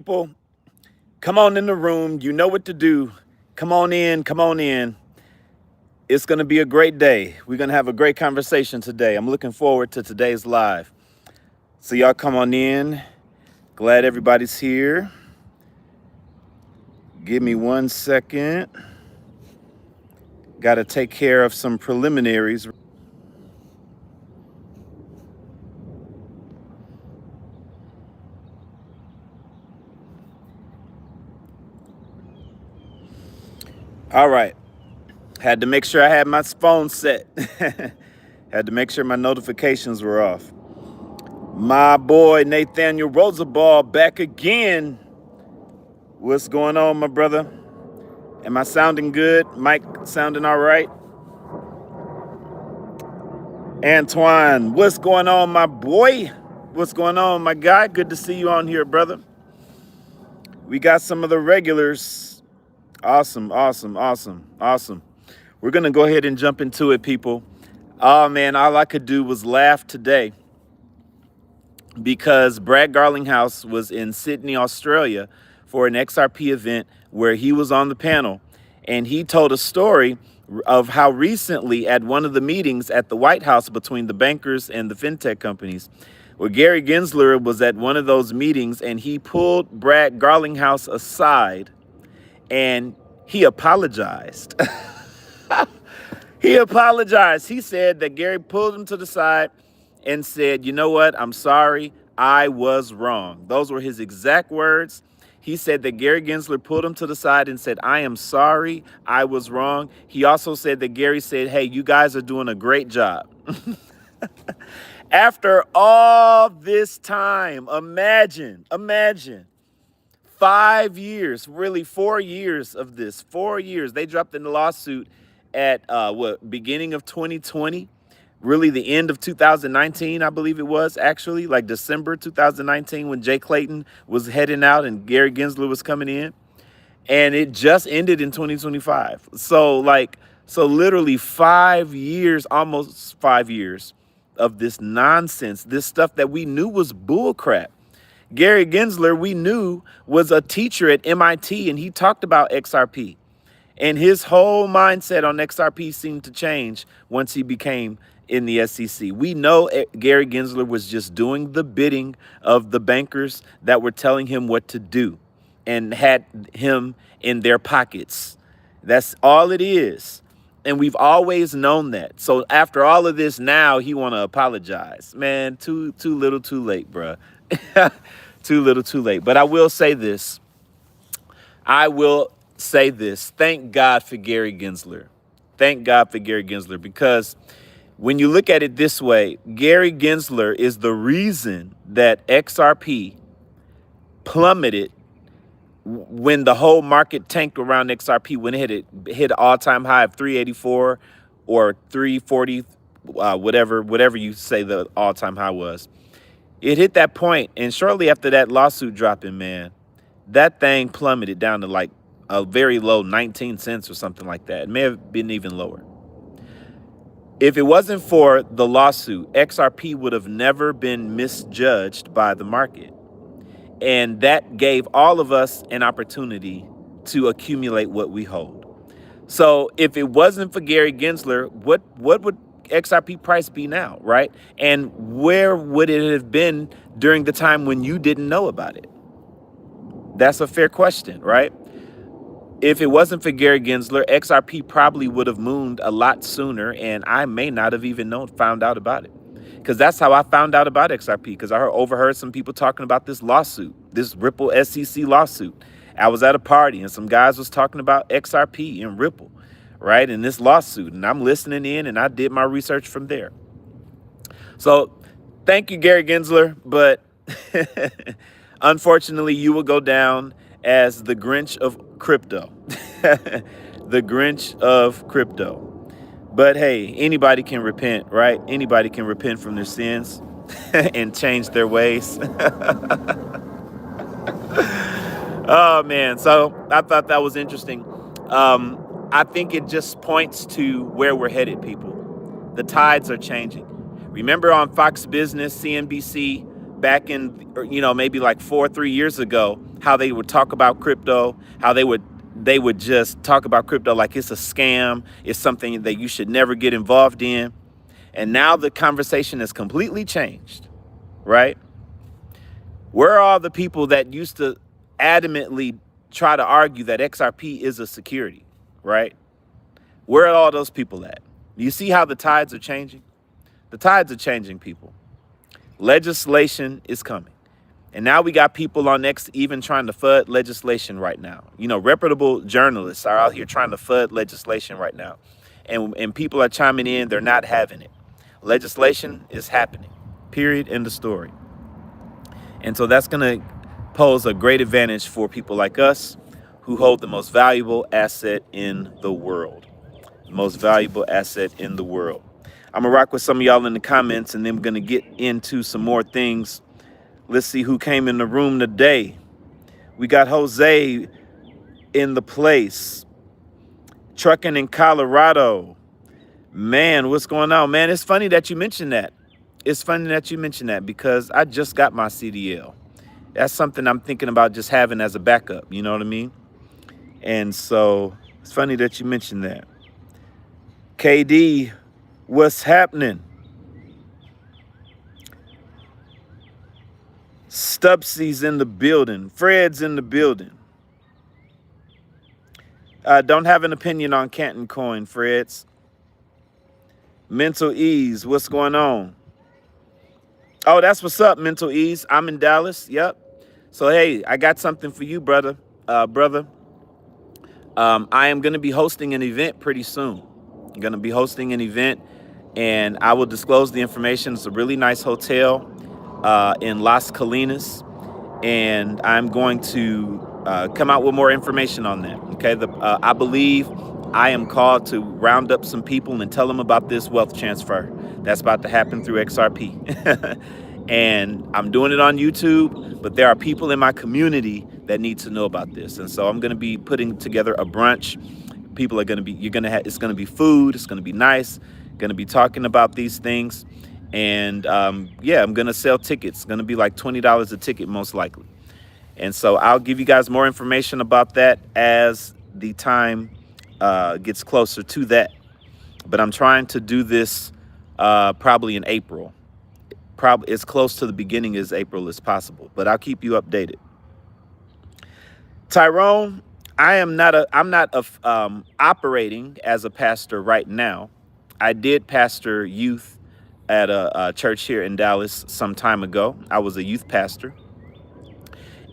people. Come on in the room. You know what to do. Come on in. Come on in. It's going to be a great day. We're going to have a great conversation today. I'm looking forward to today's live. So y'all come on in. Glad everybody's here. Give me 1 second. Got to take care of some preliminaries. All right. Had to make sure I had my phone set. Had to make sure my notifications were off. My boy Nathaniel Roosevelt back again. What's going on, my brother? Am I sounding good? Mike sounding all right? Antoine, what's going on, my boy? What's going on, my guy? Good to see you on here, brother. We got some of the regulars. Awesome, awesome, awesome, awesome. We're going to go ahead and jump into it, people. Oh, man, all I could do was laugh today because Brad Garlinghouse was in Sydney, Australia for an XRP event where he was on the panel, and he told a story of how recently at one of the meetings at the White House between the bankers and the fintech companies, where Gary Gensler was at one of those meetings, and he pulled Brad Garlinghouse aside and he apologized. He apologized. He said that Gary pulled him to the side and said, you know what? I'm sorry. I was wrong. Those were his exact words. He said that Gary Gensler pulled him to the side and said, I am sorry. I was wrong. He also said that Gary said, hey, you guys are doing a great job. After all this time, imagine 5 years, really 4 years of this, 4 years. They dropped in the lawsuit at beginning of 2020, really the end of 2019, I believe it was actually, like December 2019 when Jay Clayton was heading out and Gary Gensler was coming in. And it just ended in 2025. So literally 5 years, almost 5 years of this nonsense, this stuff that we knew was bullcrap. Gary Gensler, we knew, was a teacher at MIT, and he talked about XRP. And his whole mindset on XRP seemed to change once he became in the SEC. We know Gary Gensler was just doing the bidding of the bankers that were telling him what to do and had him in their pockets. That's all it is. And we've always known that. So after all of this, now he want to apologize. Man, too little too late, bruh. Too little too late. But I will say this. Thank God for Gary Gensler. Thank God for Gary Gensler, because when you look at it this way, Gary Gensler is the reason that XRP plummeted when the whole market tanked around XRP, when it hit an all-time high of 384 or 340, whatever you say the all-time high was. It hit that point, and shortly after that lawsuit dropping, man, that thing plummeted down to like a very low 19 cents or something like that. It may have been even lower. If it wasn't for the lawsuit, XRP would have never been misjudged by the market. And that gave all of us an opportunity to accumulate what we hold. So if it wasn't for Gary Gensler, what would XRP price be now, right? And where would it have been during the time when you didn't know about it? That's a fair question, right? If it wasn't for Gary Gensler, XRP probably would have mooned a lot sooner, and I may not have even found out about it. Because that's how I found out about XRP, because I overheard some people talking about this lawsuit, this Ripple SEC lawsuit. I was at a party, and some guys was talking about XRP and Ripple, right, in this lawsuit, and I'm listening in, and I did my research from there. So thank you, Gary Gensler, but unfortunately, you will go down as the Grinch of crypto. The Grinch of crypto. But hey, anybody can repent, right? Anybody can repent from their sins and change their ways. Oh, man. So I thought that was interesting. I think it just points to where we're headed, people. The tides are changing. Remember on Fox Business, CNBC, back in, maybe like 3 years ago, how they would talk about crypto, how they would just talk about crypto like it's a scam, it's something that you should never get involved in. And now the conversation has completely changed, right? Where are all the people that used to adamantly try to argue that XRP is a security, right? Where are all those people at? Do you see how the tides are changing? The tides are changing, people. Legislation is coming. And now we got people on X even trying to FUD legislation right now. Reputable journalists are out here trying to FUD legislation right now. And people are chiming in. They're not having it. Legislation is happening. Period. End of story. And so that's going to pose a great advantage for people like us who hold the most valuable asset in the world. The most valuable asset in the world. I'm going to rock with some of y'all in the comments, and then we're going to get into some more things. Let's see who came in the room today. We got Jose in the place. Trucking in Colorado. Man, what's going on? Man, it's funny that you mentioned that. It's funny that you mentioned that because I just got my CDL. That's something I'm thinking about just having as a backup. You know what I mean? And so it's funny that you mentioned that. KD, what's happening? Stubbsy's in the building. Fred's in the building. Don't have an opinion on Canton Coin, Freds. Mental Ease, what's going on? Oh, that's what's up, Mental Ease. I'm in Dallas. Yep. So, hey, I got something for you, brother. I am going to be hosting an event pretty soon. I'm going to be hosting an event, and I will disclose the information. It's a really nice hotel in Las Colinas, and I'm going to come out with more information on that. Okay, I believe I am called to round up some people and tell them about this wealth transfer that's about to happen through XRP. And I'm doing it on YouTube, but there are people in my community that need to know about this. And so I'm going to be putting together a brunch. People are going to be, it's going to be food. It's going to be nice. Going to be talking about these things. And yeah, I'm going to sell tickets. It's going to be like $20 a ticket, most likely. And so I'll give you guys more information about that as the time gets closer to that. But I'm trying to do this probably in April. Probably as close to the beginning as April as possible, but I'll keep you updated. Tyrone, I'm not operating as a pastor right now. I did pastor youth at a church here in Dallas some time ago. I was a youth pastor.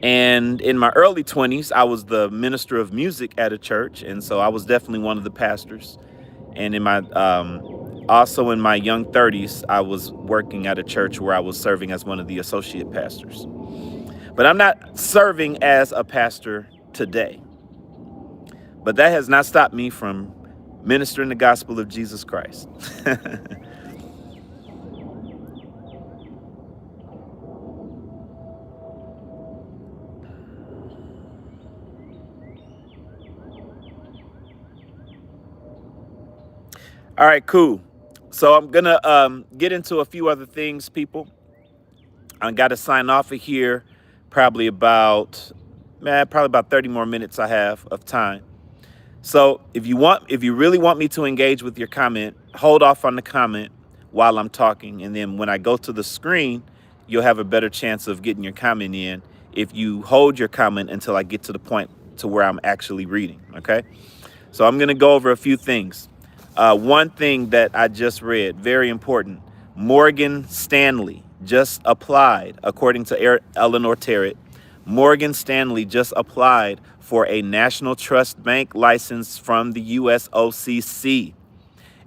And in my early 20s, I was the minister of music at a church. And so I was definitely one of the pastors. And in my also in my young 30s, I was working at a church where I was serving as one of the associate pastors. But I'm not serving as a pastor today. But that has not stopped me from ministering the gospel of Jesus Christ. All right, cool. So I'm going to get into a few other things, people. I got to sign off of here probably about 30 more minutes I have of time. So if you really want me to engage with your comment, hold off on the comment while I'm talking. And then when I go to the screen, you'll have a better chance of getting your comment in if you hold your comment until I get to the point to where I'm actually reading. Okay. So I'm going to go over a few things. One thing that I just read, very important, Morgan Stanley just applied, according to Eleanor Terrett, Morgan Stanley just applied for a National Trust Bank license from the US OCC.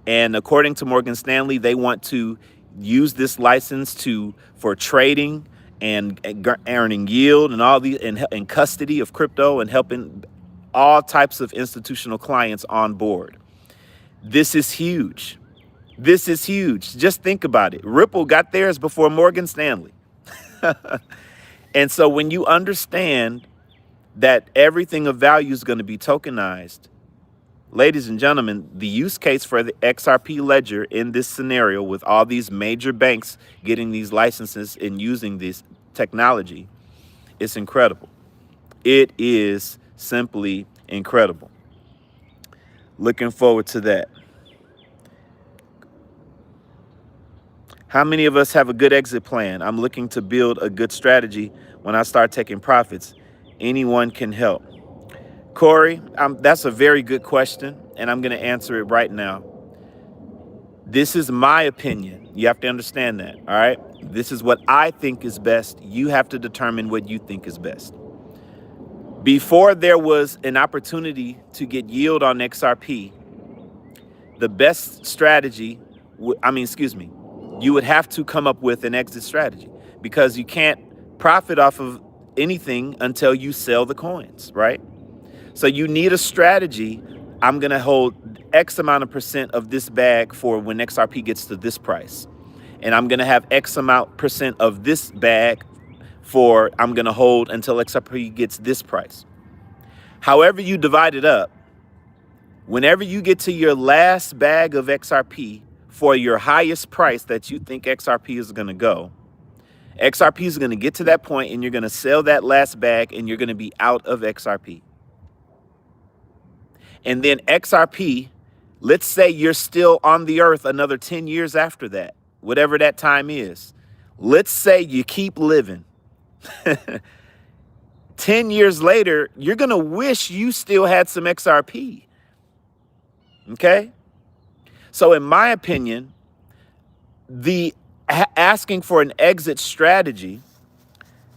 And according to Morgan Stanley, they want to use this license for trading and earning yield and all these and custody of crypto and helping all types of institutional clients on board. This is huge. This is huge. Just think about it. Ripple got theirs before Morgan Stanley. And so when you understand that everything of value is going to be tokenized, ladies and gentlemen, the use case for the XRP ledger in this scenario with all these major banks getting these licenses and using this technology, it's incredible. It is simply incredible. Looking forward to that. How many of us have a good exit plan? I'm looking to build a good strategy when I start taking profits. Anyone can help. Corey, that's a very good question, and I'm going to answer it right now. This is my opinion. You have to understand that, all right? This is what I think is best. You have to determine what you think is best. Before there was an opportunity to get yield on XRP, the best strategy, you would have to come up with an exit strategy because you can't profit off of anything until you sell the coins, right? So you need a strategy. I'm going to hold X amount of percent of this bag for when XRP gets to this price. And I'm going to have X amount percent of this bag for I'm going to hold until XRP gets this price. However you divide it up, whenever you get to your last bag of XRP for your highest price that you think XRP is going to go, XRP is going to get to that point and you're going to sell that last bag and you're going to be out of XRP. And then XRP, let's say you're still on the earth another 10 years after that, whatever that time is. Let's say you keep living. 10 years later, you're going to wish you still had some XRP. Okay? So in my opinion, the asking for an exit strategy,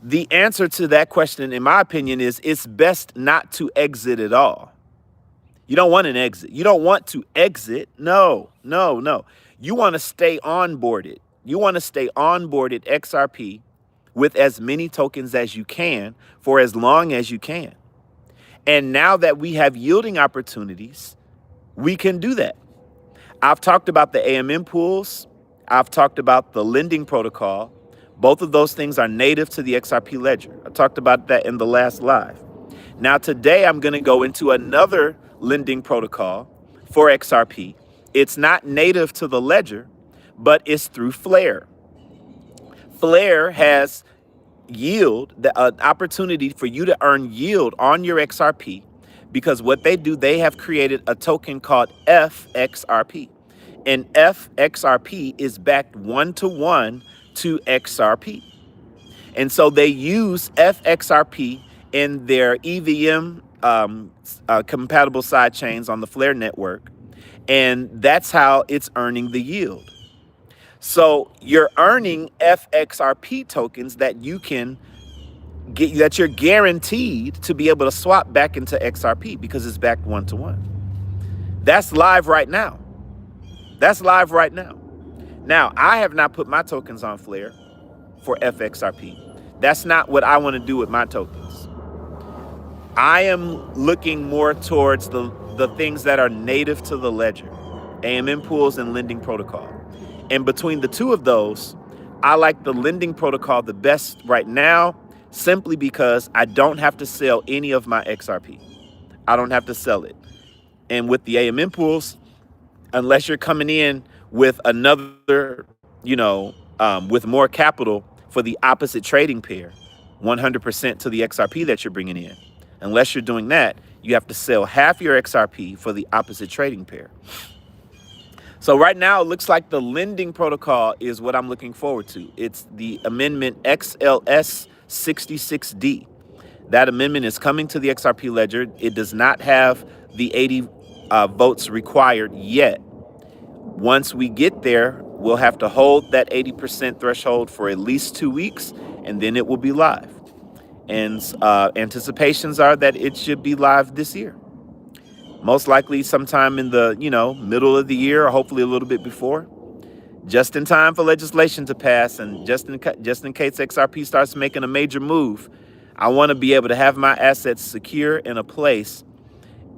the answer to that question, in my opinion, is it's best not to exit at all. You don't want an exit. You don't want to exit. No. You want to stay onboarded. You want to stay onboarded XRP with as many tokens as you can for as long as you can. And now that we have yielding opportunities, we can do that. I've talked about the AMM pools. I've talked about the lending protocol. Both of those things are native to the XRP ledger. I talked about that in the last live. Now today I'm going to go into another lending protocol for XRP. It's not native to the ledger, but it's through Flare. Flare has yield, an opportunity for you to earn yield on your XRP, because what they do, they have created a token called FXRP. And FXRP is backed 1-to-1 to XRP. And so they use FXRP in their EVM compatible side chains on the Flare network. And that's how it's earning the yield. So you're earning FXRP tokens that you can get, that you're guaranteed to be able to swap back into XRP because it's backed 1-to-1. That's live right now. That's live right now. Now, I have not put my tokens on Flare for FXRP. That's not what I want to do with my tokens. I am looking more towards the things that are native to the ledger, AMM pools and lending protocol. And between the two of those, I like the lending protocol the best right now, simply because I don't have to sell any of my XRP. I don't have to sell it. And with the AMM pools, unless you're coming in with another, with more capital for the opposite trading pair, 100% to the XRP that you're bringing in. Unless you're doing that, you have to sell half your XRP for the opposite trading pair. So right now, it looks like the lending protocol is what I'm looking forward to. It's the amendment XLS66D. That amendment is coming to the XRP ledger. It does not have the 80 votes required yet. Once we get there, we'll have to hold that 80% threshold for at least 2 weeks, and then it will be live. And anticipations are that it should be live this year. Most likely sometime in the, middle of the year, or hopefully a little bit before, just in time for legislation to pass, and just in case XRP starts making a major move. I want to be able to have my assets secure in a place,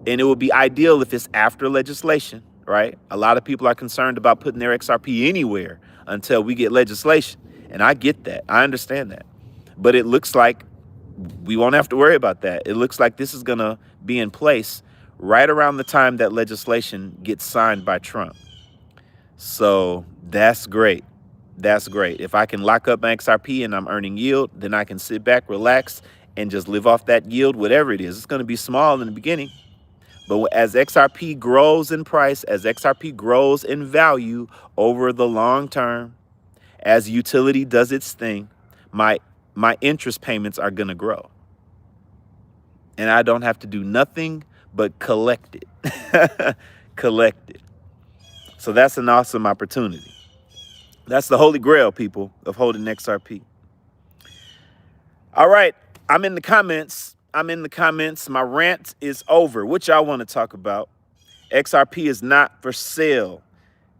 and it would be ideal if it's after legislation, right? A lot of people are concerned about putting their XRP anywhere until we get legislation, and I get that. I understand that. But it looks like we won't have to worry about that. It looks like this is going to be in place right around the time that legislation gets signed by Trump. So that's great. that's great. If I can lock up my XRP and I'm earning yield, then I can sit back, relax, and just live off that yield, whatever it is. It's going to be small in the beginning. But as XRP grows in price, as XRP grows in value over the long term, as utility does its thing, my interest payments are going to grow. And I don't have to do nothing but collect it. Collect it. So that's an awesome opportunity. That's the holy grail, people, of holding XRP. All right. I'm in the comments. My rant is over. What y'all want to talk about? XRP is not for sale.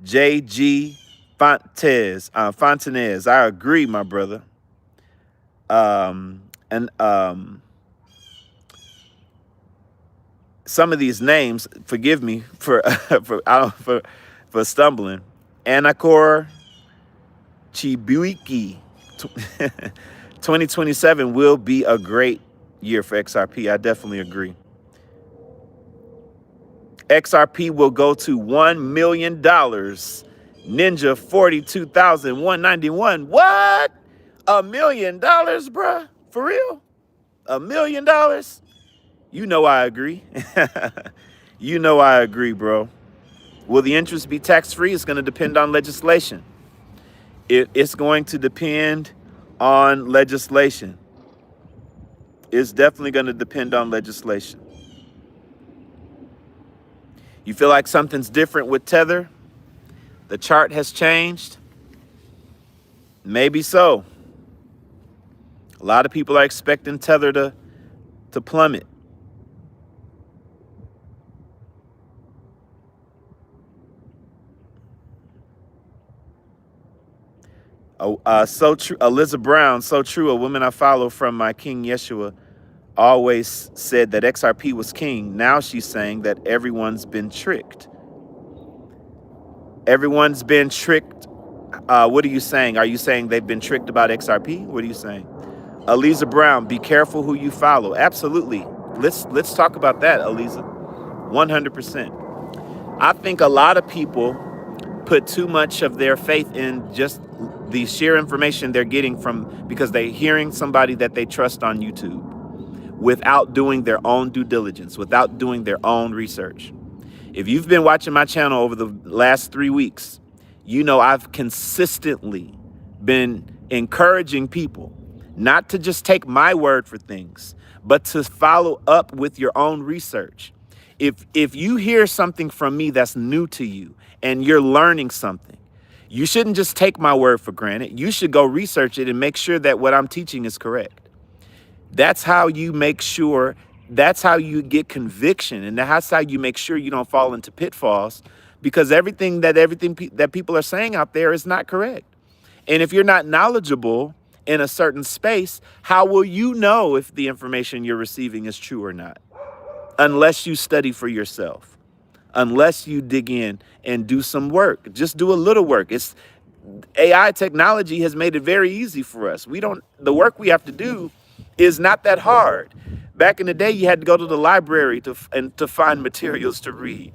JG Fontanez. I agree, my brother. Some of these names, forgive me for for stumbling. Anakor Chibuiki. 2027 will be a great year for XRP. I definitely agree. XRP will go to $1 million. Ninja 42,191. What? $1 million, bruh? For real? $1 million? You know I agree. You know I agree, bro. Will the interest be tax-free? It's going to depend on legislation. It's going to depend on legislation. It's definitely going to depend on legislation. You feel like something's different with Tether? The chart has changed? Maybe so. A lot of people are expecting Tether to plummet. So true. Eliza Brown, so true. A woman I follow from my King Yeshua always said that XRP was king. Now she's saying that everyone's been tricked. Everyone's been tricked. What are you saying? Are you saying they've been tricked about XRP? What are you saying? Eliza Brown, be careful who you follow. Absolutely. Let's talk about that, Eliza. 100%. I think a lot of people put too much of their faith in just the sheer information they're getting from, because they're hearing somebody that they trust on YouTube without doing their own due diligence, without doing their own research. If you've been watching my channel over the last 3 weeks, you know I've consistently been encouraging people not to just take my word for things, but to follow up with your own research. If you hear something from me that's new to you and you're learning something, you shouldn't just take my word for granted. You should go research it and make sure that what I'm teaching is correct. That's how you make sure, that's how you get conviction, and that's how you make sure you don't fall into pitfalls, because everything that people are saying out there is not correct. And if you're not knowledgeable in a certain space, how will you know if the information you're receiving is true or not? Unless you study for yourself, unless you dig in and do some work. Just do a little work. AI technology has made it very easy for us. The work we have to do is not that hard. Back in the day, you had to go to the library to find materials to read.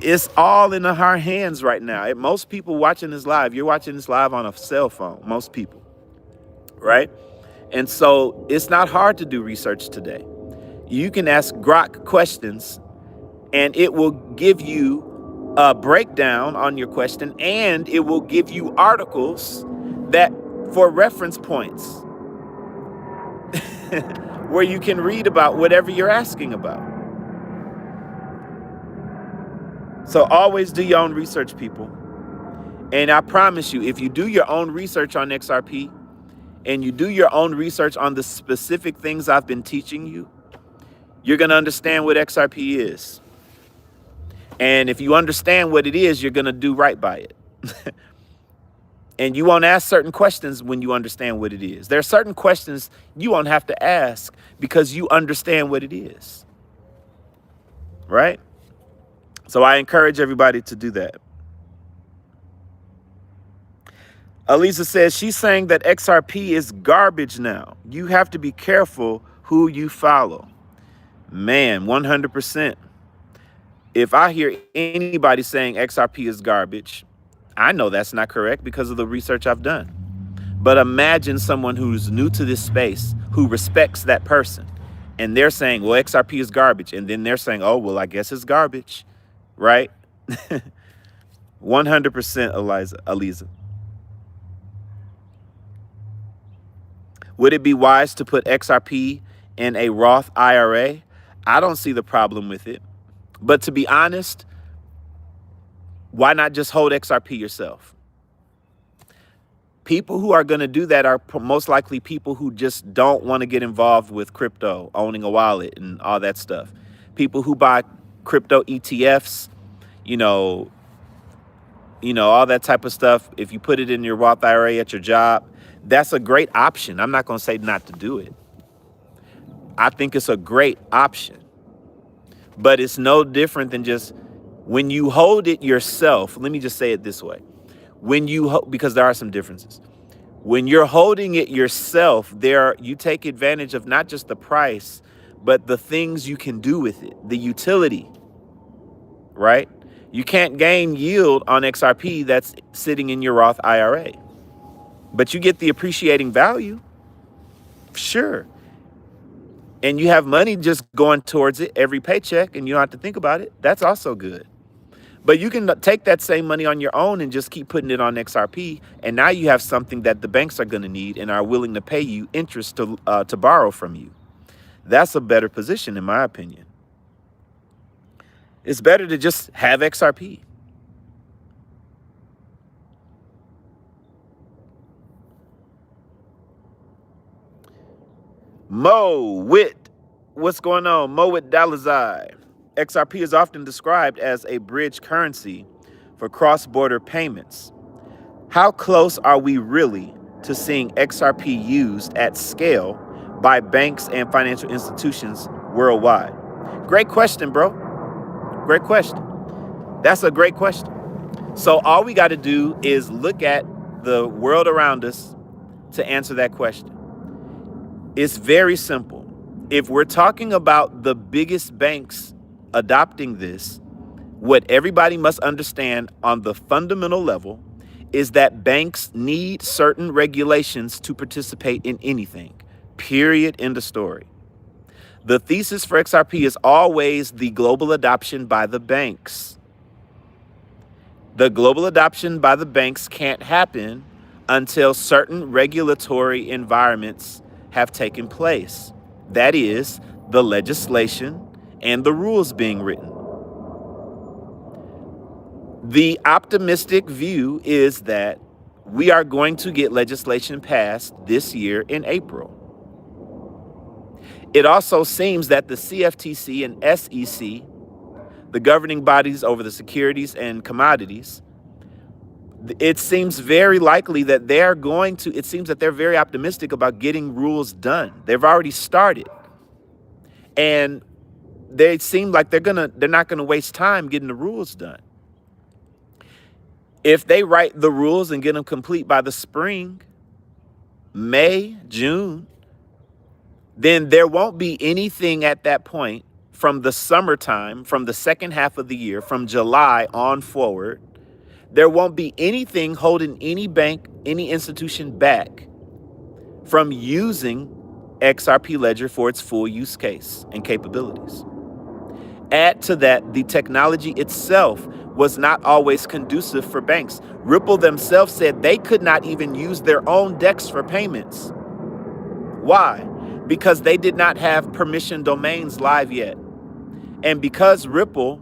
It's all in our hands right now. Most people watching this live, you're watching this live on a cell phone, most people, right? And so it's not hard to do research today. You can ask Grok questions and it will give you a breakdown on your question, and it will give you articles that for reference points where you can read about whatever you're asking about. So always do your own research, people. And I promise you, if you do your own research on XRP and you do your own research on the specific things I've been teaching you, you're going to understand what XRP is. And if you understand what it is, you're going to do right by it. And you won't ask certain questions when you understand what it is. There are certain questions you won't have to ask because you understand what it is. Right? So I encourage everybody to do that. Elisa says she's saying that XRP is garbage now. You have to be careful who you follow. Man, 100%. If I hear anybody saying XRP is garbage, I know that's not correct because of the research I've done. But imagine someone who's new to this space who respects that person. And they're saying, well, XRP is garbage. And then they're saying, oh, well, I guess it's garbage. Right? 100% Aliza. Would it be wise to put XRP in a Roth IRA? I don't see the problem with it. But to be honest, why not just hold XRP yourself? People who are going to do that are most likely people who just don't want to get involved with crypto, owning a wallet and all that stuff. People who buy crypto ETFs, you know, all that type of stuff. If you put it in your Roth IRA at your job, that's a great option. I'm not going to say not to do it. I think it's a great option. But it's no different than just when you hold it yourself. Let me just say it this way. Because there are some differences. When you're holding it yourself, you take advantage of not just the price, but the things you can do with it, the utility, right? You can't gain yield on XRP that's sitting in your Roth IRA, but you get the appreciating value, sure. And you have money just going towards it every paycheck and you don't have to think about it. That's also good. But you can take that same money on your own and just keep putting it on XRP. And now you have something that the banks are going to need and are willing to pay you interest to borrow from you. That's a better position, in my opinion. It's better to just have XRP. Mo Wit, what's going on? Mo Wit Dalazai. XRP is often described as a bridge currency for cross-border payments. How close are we really to seeing XRP used at scale by banks and financial institutions worldwide? Great question, bro. Great question. That's a great question. So all we got to do is look at the world around us to answer that question. It's very simple. If we're talking about the biggest banks adopting this, what everybody must understand on the fundamental level is that banks need certain regulations to participate in anything. Period. End of story. The thesis for XRP is always the global adoption by the banks. The global adoption by the banks can't happen until certain regulatory environments have taken place. That is, the legislation and the rules being written. The optimistic view is that we are going to get legislation passed this year in April. It also seems that the CFTC and SEC, the governing bodies over the securities and commodities, it seems very likely that it seems that they're very optimistic about getting rules done. They've already started. And they seem like they're not gonna waste time getting the rules done. If they write the rules and get them complete by the spring, May, June, then there won't be anything at that point from the summertime, from the second half of the year, from July on forward. There won't be anything holding any bank, any institution back from using XRP Ledger for its full use case and capabilities. Add to that, the technology itself was not always conducive for banks. Ripple themselves said they could not even use their own DEX for payments. Why? Because they did not have permission domains live yet. And because Ripple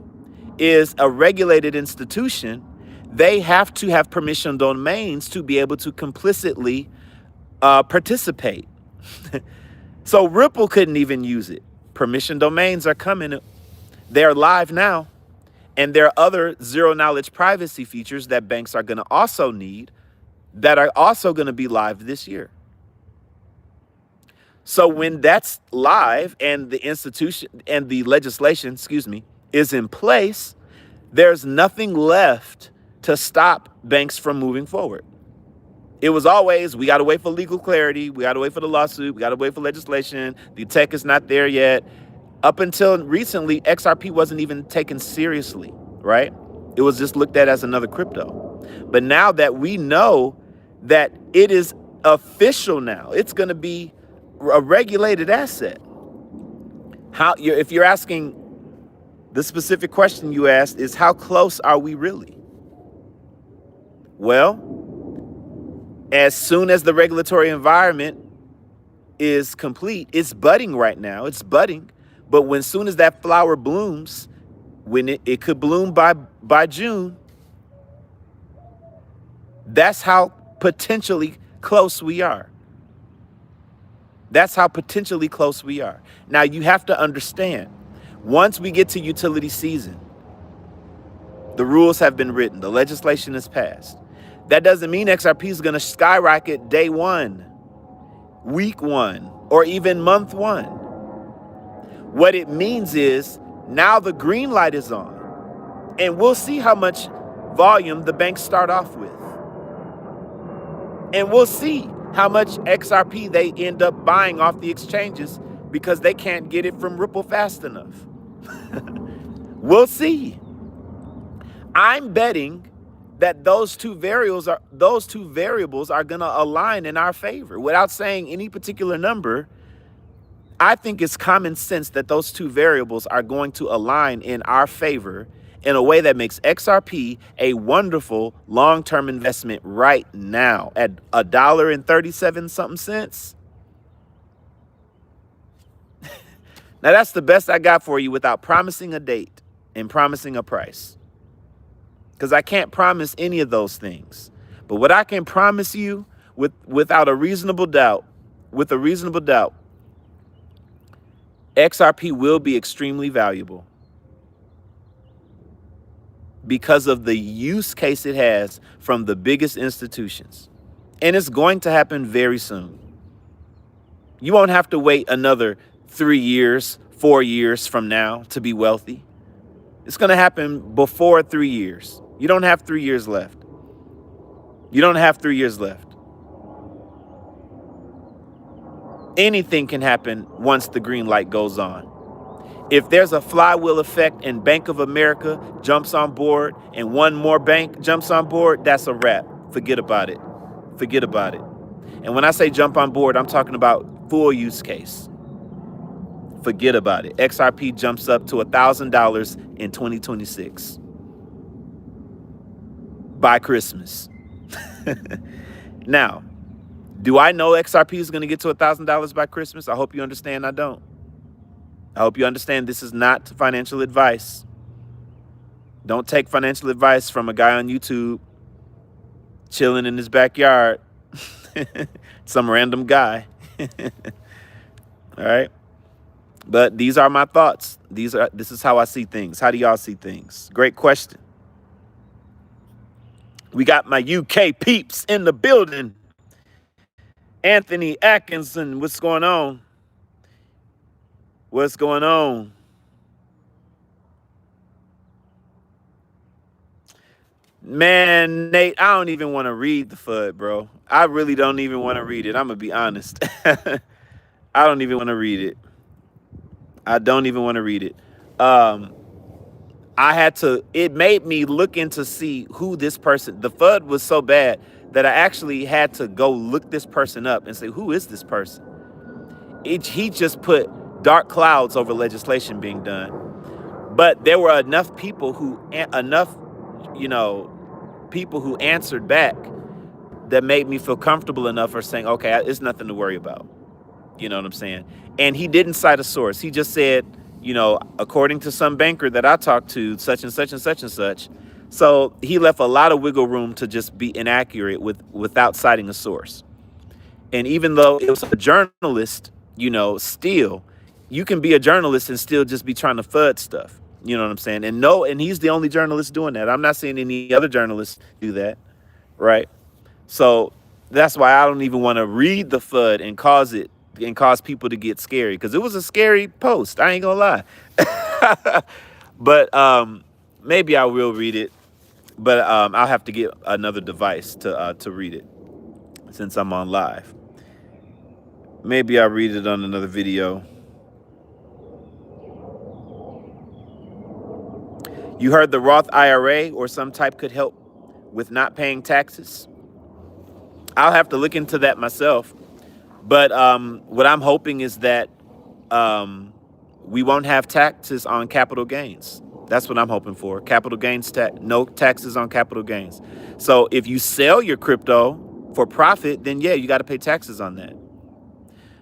is a regulated institution, they have to have permission domains to be able to complicitly participate. So Ripple couldn't even use it. Permission domains are coming. They're live now. And there are other zero-knowledge privacy features that banks are going to also need that are also going to be live this year. So when that's live and the institution and the legislation, is in place, there's nothing left to stop banks from moving forward. It was always, we got to wait for legal clarity. We got to wait for the lawsuit. We got to wait for legislation. The tech is not there yet. Up until recently, XRP wasn't even taken seriously, right? It was just looked at as another crypto. But now that we know that it is official now, it's going to be a regulated asset. If you're asking, the specific question you asked is, how close are we really? Well, as soon as the regulatory environment is complete, it's budding right now. It's budding. But when soon as that flower blooms, when it could bloom by June, that's how potentially close we are. That's how potentially close we are. Now, you have to understand, once we get to utility season, the rules have been written, the legislation is passed. That doesn't mean XRP is going to skyrocket day one, week one, or even month one. What it means is now the green light is on, and we'll see how much volume the banks start off with. And we'll see how much XRP they end up buying off the exchanges because they can't get it from Ripple fast enough. We'll see. I'm betting that those two variables are going to align in our favor. Without saying any particular number, I think it's common sense that those two variables are going to align in our favor in a way that makes XRP a wonderful long-term investment right now at $1.37 something cents. Now that's the best I got for you without promising a date and promising a price, because I can't promise any of those things. But what I can promise you without a reasonable doubt, XRP will be extremely valuable because of the use case it has from the biggest institutions. And it's going to happen very soon. You won't have to wait another 3 years, 4 years from now to be wealthy. It's going to happen before 3 years. You don't have 3 years left. You don't have 3 years left. Anything can happen once the green light goes on. If there's a flywheel effect and Bank of America jumps on board and one more bank jumps on board, that's a wrap. Forget about it. Forget about it. And when I say jump on board, I'm talking about full use case. Forget about it. XRP jumps up to $1,000 in 2026 by Christmas. Now, do I know XRP is going to get to $1,000 by Christmas? I hope you understand I don't. I hope you understand this is not financial advice. Don't take financial advice from a guy on YouTube chilling in his backyard. Some random guy. All right. But these are my thoughts. This is how I see things. How do y'all see things? Great question. We got my UK peeps in the building. Anthony Atkinson, what's going on? What's going on? Man, Nate, I don't even want to read the FUD, bro. I really don't even want to read it. I'm going to be honest. I don't even want to read it. I don't even want to read it. It made me look in to see who this person, the FUD was so bad that I actually had to go look this person up and say, who is this person? He just put dark clouds over legislation being done. But there were enough people who answered back that made me feel comfortable enough for saying, okay, it's nothing to worry about. You know what I'm saying? And he didn't cite a source. He just said, according to some banker that I talked to, such and such and such and such. So he left a lot of wiggle room to just be inaccurate without citing a source. And even though it was a journalist, still, you can be a journalist and still just be trying to FUD stuff. You know what I'm saying? And he's the only journalist doing that. I'm not seeing any other journalists do that, right? So that's why I don't even want to read the FUD and cause people to get scary, because it was a scary post. I ain't gonna lie. But maybe I will read it. But I'll have to get another device to read it since I'm on live. Maybe I'll read it on another video. You heard the Roth IRA or some type could help with not paying taxes? I'll have to look into that myself. But what I'm hoping is that we won't have taxes on capital gains. That's what I'm hoping for. Capital gains tax, no taxes on capital gains. So if you sell your crypto for profit, then yeah, you got to pay taxes on that.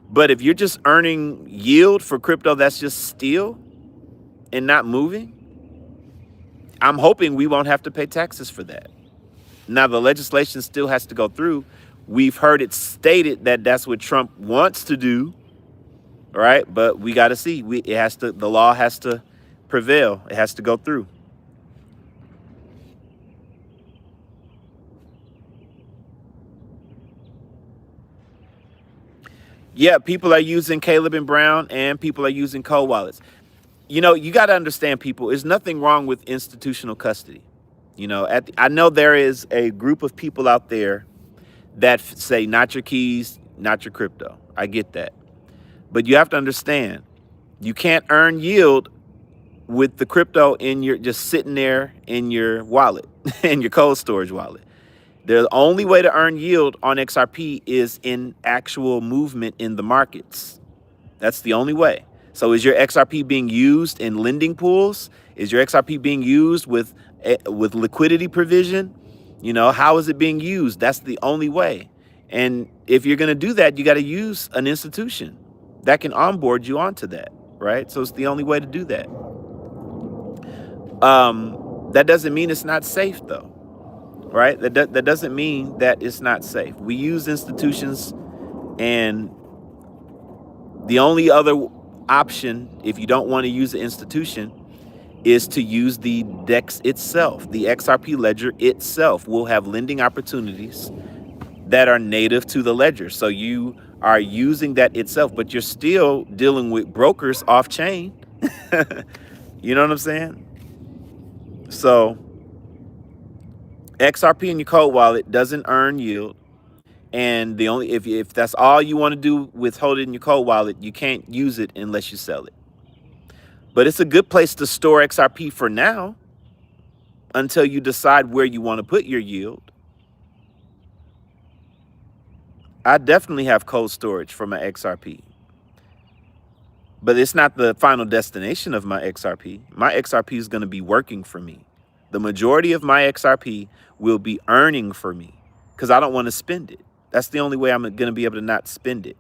But if you're just earning yield for crypto that's just still and not moving, I'm hoping we won't have to pay taxes for that. Now, the legislation still has to go through. We've heard it stated that that's what Trump wants to do, right? But we got to see. The law has to prevail. It has to go through. Yeah, people are using Caleb and Brown, and people are using cold wallets. You know, you got to understand, people, there's nothing wrong with institutional custody. You know, I know there is a group of people out there that say not your keys, not your crypto. I get that. But you have to understand, you can't earn yield with the crypto in your just sitting there in your wallet, in your cold storage wallet. The only way to earn yield on XRP is in actual movement in the markets. That's the only way. So is your XRP being used in lending pools? Is your XRP being used with liquidity provision? You know, how is it being used? That's the only way. And if you're going to do that, you got to use an institution that can onboard you onto that, right? So it's the only way to do that. That doesn't mean it's not safe, though, right? That doesn't mean that it's not safe. We use institutions, and the only other option, if you don't want to use the institution, is to use the DEX itself. The XRP ledger itself will have lending opportunities that are native to the ledger. So you are using that itself, but you're still dealing with brokers off chain. You know what I'm saying? So XRP in your cold wallet doesn't earn yield. And the only if that's all you want to do with holding in your cold wallet, you can't use it unless you sell it. But it's a good place to store XRP for now until you decide where you want to put your yield. I definitely have cold storage for my XRP. But it's not the final destination of my XRP. My XRP is going to be working for me. The majority of my XRP will be earning for me because I don't want to spend it. That's the only way I'm going to be able to not spend it.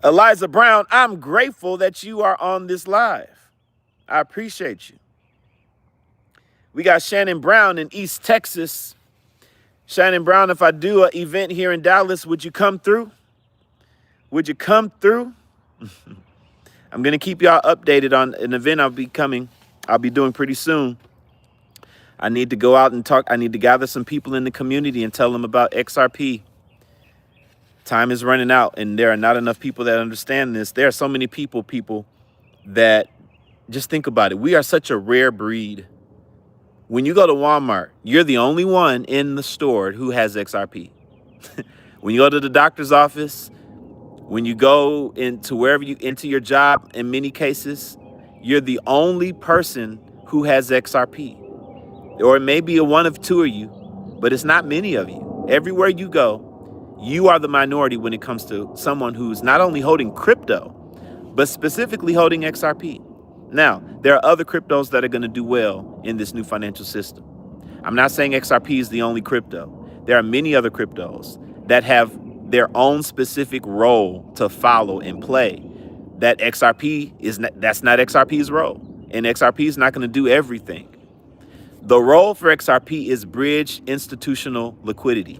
Eliza Brown, I'm grateful that you are on this live. I appreciate you. We got Shannon Brown in East Texas. Shannon Brown, if I do an event here in Dallas, would you come through? Would you come through? I'm going to keep y'all updated on an event I'll be doing pretty soon. I need to go out and talk. I need to gather some people in the community and tell them about XRP. Time is running out, and there are not enough people that understand this. There are so many people that just think about it. We are such a rare breed. When you go to Walmart, you're the only one in the store who has XRP. When you go to the doctor's office, when you go into your job, in many cases, you're the only person who has XRP. Or it may be one of two of you, but it's not many of you. Everywhere you go, you are the minority when it comes to someone who's not only holding crypto, but specifically holding XRP. Now, there are other cryptos that are going to do well in this new financial system. I'm not saying XRP is the only crypto. There are many other cryptos that have their own specific role to follow and play. That's not XRP's role. And XRP is not going to do everything. The role for XRP is bridge institutional liquidity.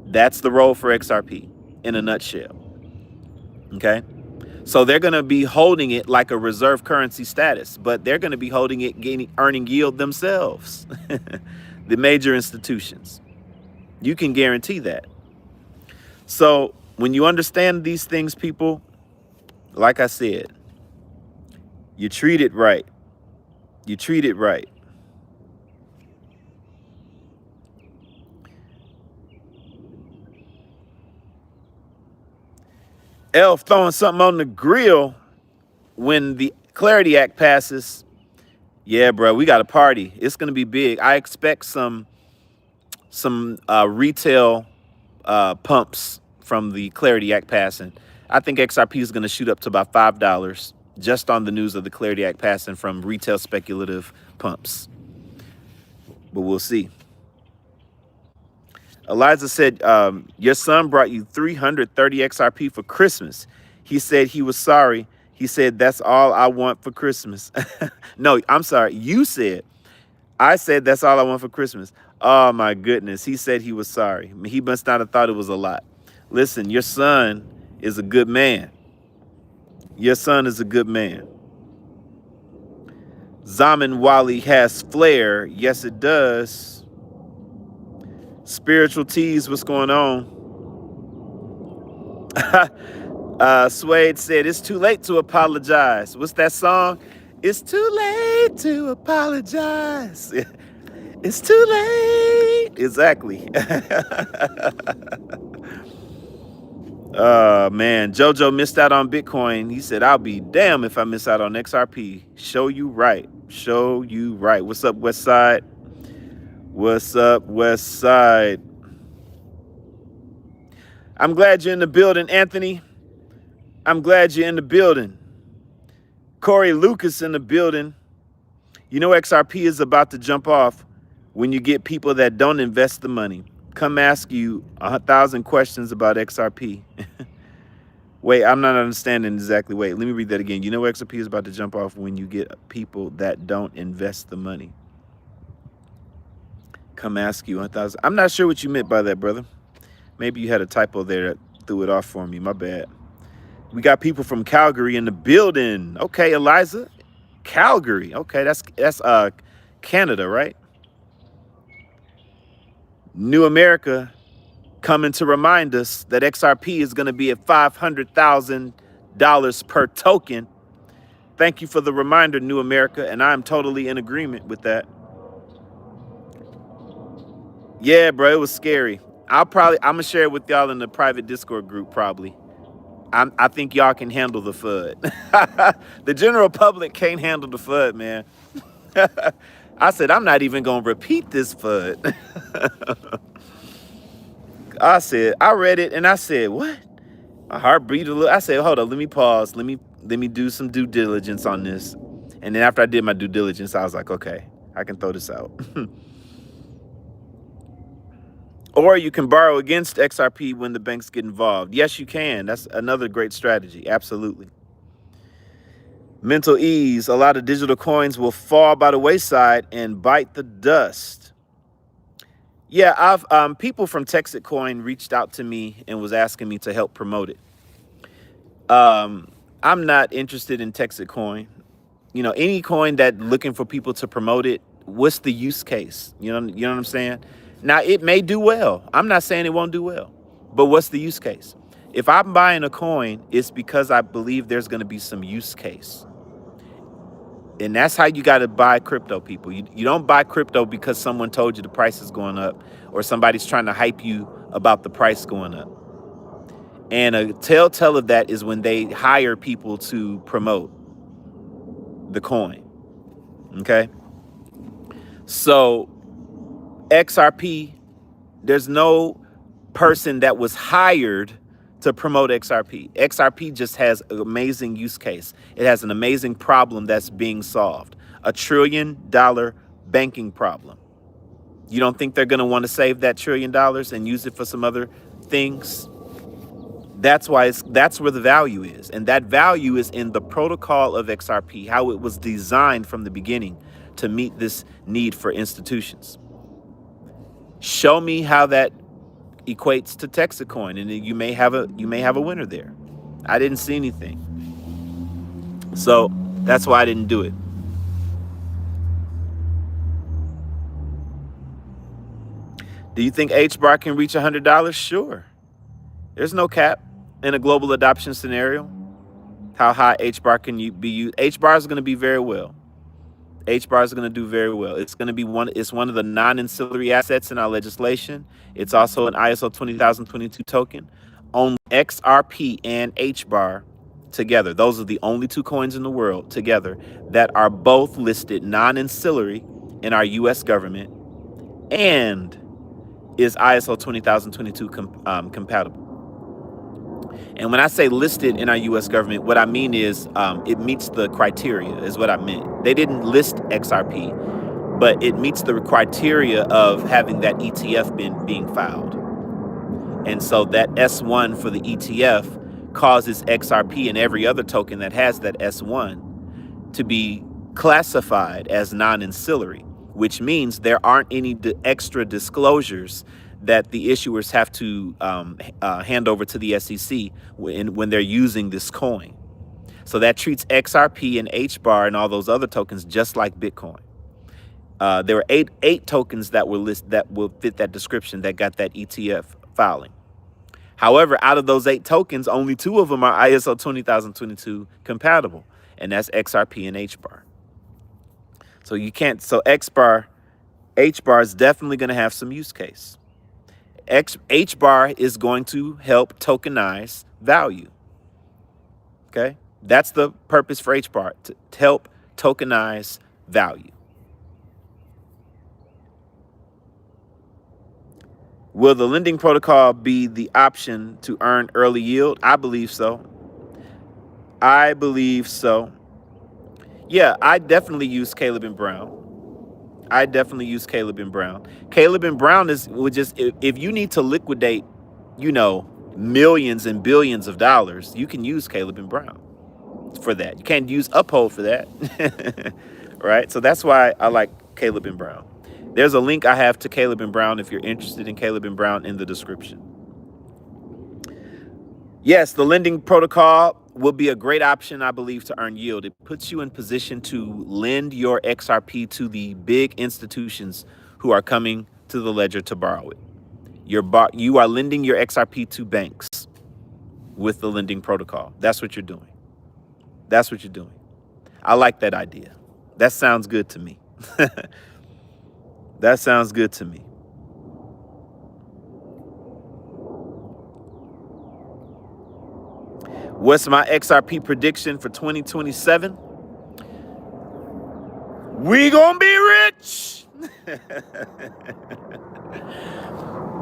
That's the role for XRP in a nutshell. Okay? So they're going to be holding it like a reserve currency status, but they're going to be holding it, earning yield themselves. The major institutions. You can guarantee that. So when you understand these things, people, like I said, you treat it right. You treat it right. Elf throwing something on the grill when the Clarity Act passes. Yeah, bro, we got a party. It's gonna be big. I expect some retail pumps from the Clarity Act passing. I think XRP is going to shoot up to about $5 just on the news of the Clarity Act passing from retail speculative pumps. But we'll see. Eliza said, your son brought you 330 XRP for Christmas. He said he was sorry. He said, that's all I want for Christmas. No, I'm sorry. You said, I said, that's all I want for Christmas. Oh, my goodness. He said he was sorry. He must not have thought it was a lot. Listen, your son is a good man. Your son is a good man. Zaman Wali has flair. Yes, it does. Spiritual Tease, what's going on? Suede said, it's too late to apologize. What's that song? It's too late to apologize. It's too late. Exactly. Man, JoJo missed out on Bitcoin. He said, I'll be damned if I miss out on XRP. Show you right. Show you right. What's up, West Side? What's up, West Side? I'm glad you're in the building, Anthony. I'm glad you're in the building. Corey Lucas in the building. You know XRP is about to jump off when you get people that don't invest the money. Come ask you 1,000 questions about XRP. Wait, I'm not understanding exactly. Wait, let me read that again. You know XRP is about to jump off when you get people that don't invest the money. Come ask you 1,000. I'm not sure what you meant by that, brother. Maybe you had a typo there that threw it off for me. My bad. We got people from Calgary in the building. Okay, Eliza. Calgary. Okay, that's Canada, right? New America coming to remind us that XRP is going to be at $500,000 per token. Thank you for the reminder, New America, and I'm totally in agreement with that. Yeah, bro, it was scary. I'm gonna share it with y'all in the private Discord group probably. I think y'all can handle the FUD. The general public can't handle the FUD, man. I said, I'm not even going to repeat this FUD. I read it and I said, what? My heart beat a little. I said, hold on, let me pause. Let me do some due diligence on this. And then after I did my due diligence, I was like, okay, I can throw this out. Or you can borrow against XRP when the banks get involved. Yes, you can. That's another great strategy. Absolutely. Mental ease. A lot of digital coins will fall by the wayside and bite the dust. Yeah, I've people from Texit Coin reached out to me and was asking me to help promote it. I'm not interested in Texit Coin. You know, any coin that looking for people to promote it, what's the use case? You know what I'm saying? Now, it may do well. I'm not saying it won't do well, but what's the use case? If I'm buying a coin, it's because I believe there's going to be some use case. And that's how you got to buy crypto, people. You don't buy crypto because someone told you the price is going up or somebody's trying to hype you about the price going up. And a telltale of that is when they hire people to promote the coin. Okay? So XRP, there's no person that was hired to promote XRP. XRP just has an amazing use case. It has an amazing problem that's being solved. $1 trillion banking problem. You don't think they're going to want to save that $1 trillion and use it for some other things? That's where the value is. And that value is in the protocol of XRP, how it was designed from the beginning to meet this need for institutions. Show me how that equates to Texit Coin, and you may have a winner there. I didn't see anything, so that's why I didn't do it. Do you think HBAR can reach $100? Sure. There's no cap in a global adoption scenario. How high HBAR can be used? HBAR is going to be very well. HBAR is going to do very well. It's going to be it's one of the non-ancillary assets in our legislation. It's also an ISO 20022 token. Only XRP and HBAR together. Those are the only two coins in the world together that are both listed non-ancillary in our U.S. government and is ISO 20022 compatible. And when I say listed in our U.S. government, what I mean is it meets the criteria is what I meant. They didn't list XRP, but it meets the criteria of having that ETF being filed. And so that S1 for the ETF causes XRP and every other token that has that S1 to be classified as non-ancillary, which means there aren't any extra disclosures that the issuers have to hand over to the SEC when they're using this coin. So that treats XRP and HBAR and all those other tokens just like Bitcoin. There were eight tokens that were listed that will fit that description that got that ETF filing. However, out of those 8 tokens, only 2 of them are ISO 20022 compatible, and that's XRP and HBAR. So you can't. So HBAR is definitely going to have some use case. HBAR is going to help tokenize value. Okay, that's the purpose for HBAR, to help tokenize value. Will the lending protocol be the option to earn early yield? I believe so. I believe so. Yeah, I definitely use Caleb and Brown. Caleb and Brown would just, if you need to liquidate, millions and billions of dollars, you can use Caleb and Brown for that. You can't use Uphold for that. Right? So that's why I like Caleb and Brown. There's a link I have to Caleb and Brown if you're interested in Caleb and Brown in the description. Yes, the lending protocol will be a great option, I believe, to earn yield. It puts you in position to lend your XRP to the big institutions who are coming to the ledger to borrow it. You are lending your XRP to banks with the lending protocol. That's what you're doing. I like that idea. That sounds good to me. That sounds good to me. What's my XRP prediction for 2027? We gonna be rich.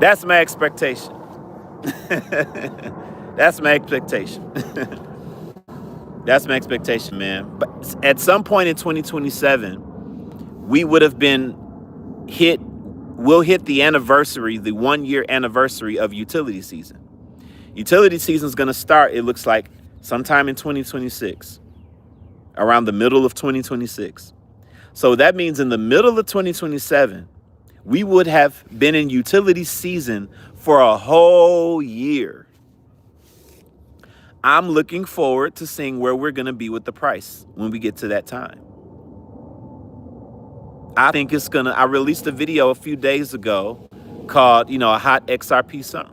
That's my expectation. That's my expectation. That's my expectation, man. But at some point in 2027, we would have been we'll hit the 1-year anniversary of utility season. Utility season is going to start, it looks like, sometime in 2026, around the middle of 2026. So that means in the middle of 2027, we would have been in utility season for a whole year. I'm looking forward to seeing where we're going to be with the price when we get to that time. I think it's going to, I released a video a few days ago called, a hot XRP summer.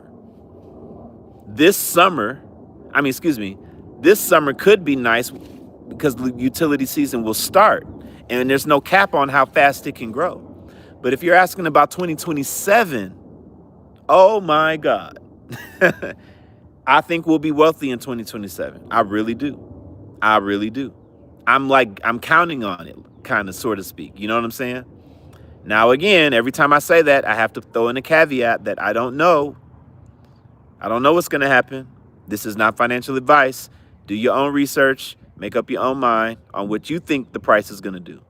This summer could be nice because the utility season will start and there's no cap on how fast it can grow. But if you're asking about 2027, oh my God. I think we'll be wealthy in 2027. I really do. I'm counting on it, kind of, so to speak. You know what I'm saying? Now, again, every time I say that, I have to throw in a caveat that I don't know. I don't know what's going to happen. This is not financial advice. Do your own research. Make up your own mind on what you think the price is going to do.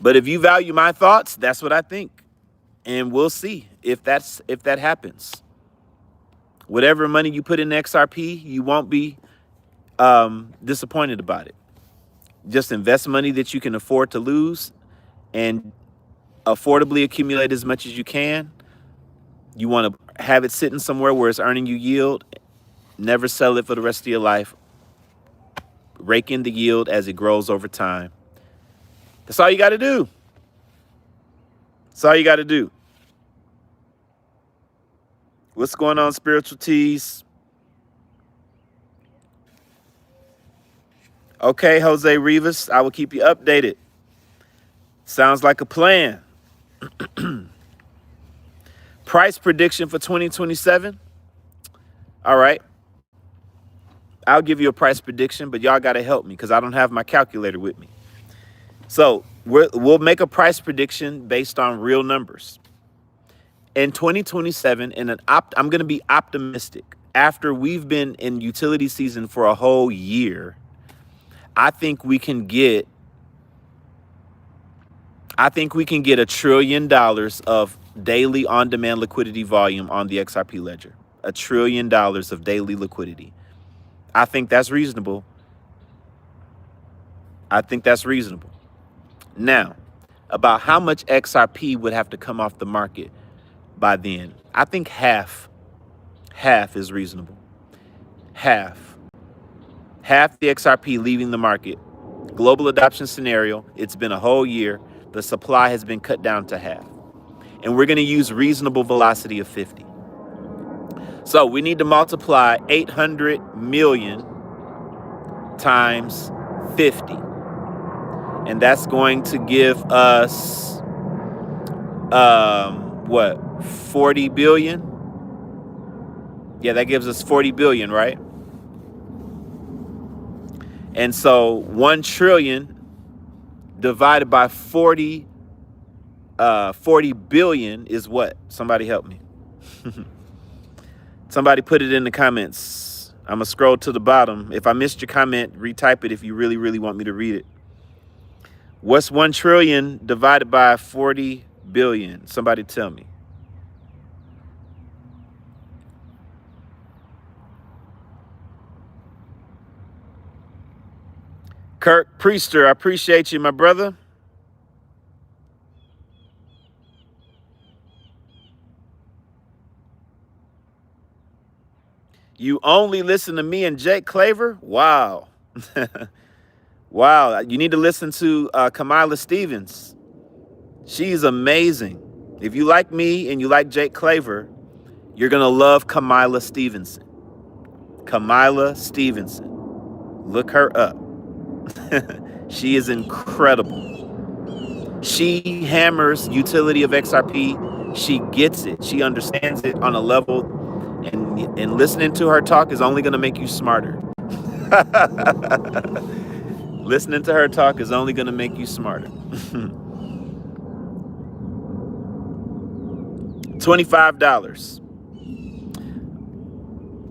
But if you value my thoughts, that's what I think. And we'll see if that happens. Whatever money you put in XRP, you won't be disappointed about it. Just invest money that you can afford to lose and affordably accumulate as much as you can. You want to have it sitting somewhere where it's earning you yield. Never sell it for the rest of your life. Rake in the yield as it grows over time. That's all you got to do. What's going on, Spiritual Tees? Okay, Jose Rivas, I will keep you updated. Sounds like a plan. Price prediction for 2027. All right. I'll give you a price prediction, but y'all got to help me because I don't have my calculator with me. So we'll make a price prediction based on real numbers. In 2027, I'm going to be optimistic. After we've been in utility season for a whole year, I think we can get $1 trillion of daily on-demand liquidity volume on the XRP ledger. $1 trillion of daily liquidity. I think that's reasonable. Now, about how much XRP would have to come off the market by then, I think half is reasonable. Half the XRP leaving the market. Global adoption scenario, it's been a whole year. The supply has been cut down to half. And we're going to use reasonable velocity of 50. So we need to multiply 800 million times 50. And that's going to give us, 40 billion? Yeah, that gives us 40 billion, right? And so 1 trillion divided by 40 billion is what? Somebody help me. Somebody put it in the comments. I'm going to scroll to the bottom. If I missed your comment, retype it if you really, really want me to read it. What's 1 trillion divided by 40 billion? Somebody tell me. Kirk Priester, I appreciate you, my brother. You only listen to me and Jake Claver? Wow. Wow. You need to listen to Kamila Stevens. She's amazing. If you like me and you like Jake Claver, you're going to love Kamila Stevenson. Kamila Stevenson. Look her up. She is incredible. She hammers utility of XRP. She gets it. She understands it on a level, and listening to her talk is only going to make you smarter. Listening to her talk is only going to make you smarter. $25.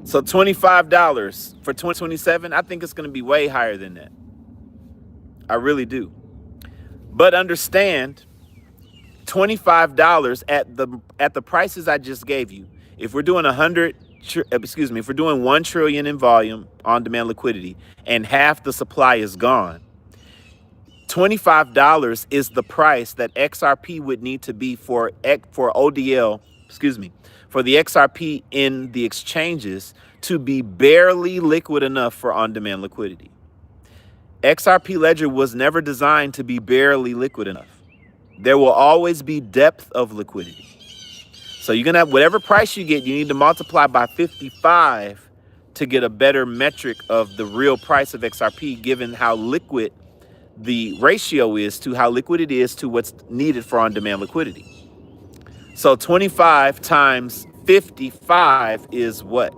So $25 for 2027, I think it's going to be way higher than that. I really do. But understand, $25 at the prices I just gave you. If we're doing if we're doing 1 trillion in volume on demand liquidity and half the supply is gone, $25 is the price that XRP would need to be for ODL, for the XRP in the exchanges to be barely liquid enough for on-demand liquidity. XRP Ledger was never designed to be barely liquid enough. There will always be depth of liquidity. So you're going to have whatever price you get, you need to multiply by 55 to get a better metric of the real price of XRP, given how liquid the ratio is to how liquid it is to what's needed for on-demand liquidity. So 25 times 55 is what?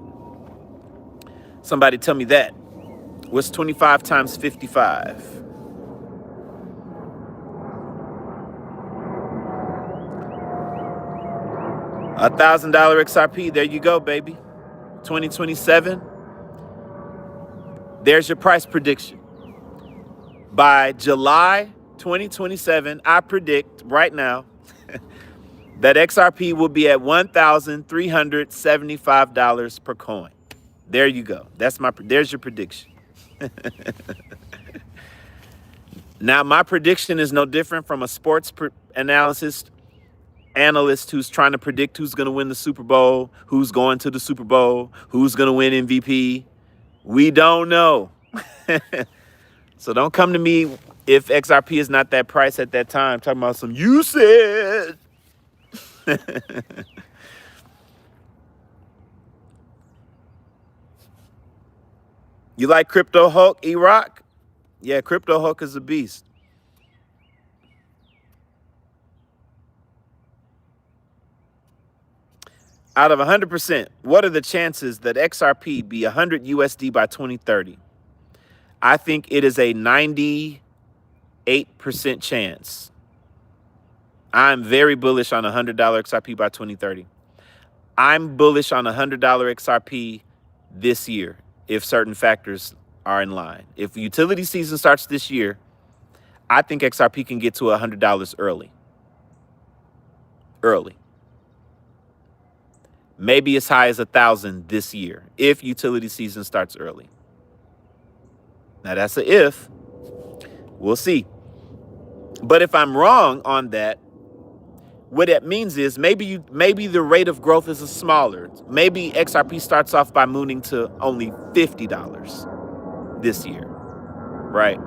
Somebody tell me that. What's 25 times 55? $1,000 XRP. There you go, baby. 2027. There's your price prediction. By July 2027, I predict right now that XRP will be at $1,375 per coin. There you go. There's your prediction. Now, my prediction is no different from a sports analyst who's trying to predict who's going to win the Super Bowl, who's going to the Super Bowl, who's going to win MVP. We don't know. So don't come to me if XRP is not that price at that time, talking about some you said. You like Crypto Hulk, E-Rock? Yeah, Crypto Hulk is a beast. Out of 100%, what are the chances that XRP be 100 USD by 2030? I think it is a 98% chance. I'm very bullish on $100 XRP by 2030. I'm bullish on $100 XRP this year if certain factors are in line. If utility season starts this year, I think XRP can get to $100 early. Maybe as high as 1,000 this year if utility season starts early. Now that's a if. We'll see. But if I'm wrong on that, what that means is maybe the rate of growth is smaller. Maybe XRP starts off by mooning to only $50 this year, right?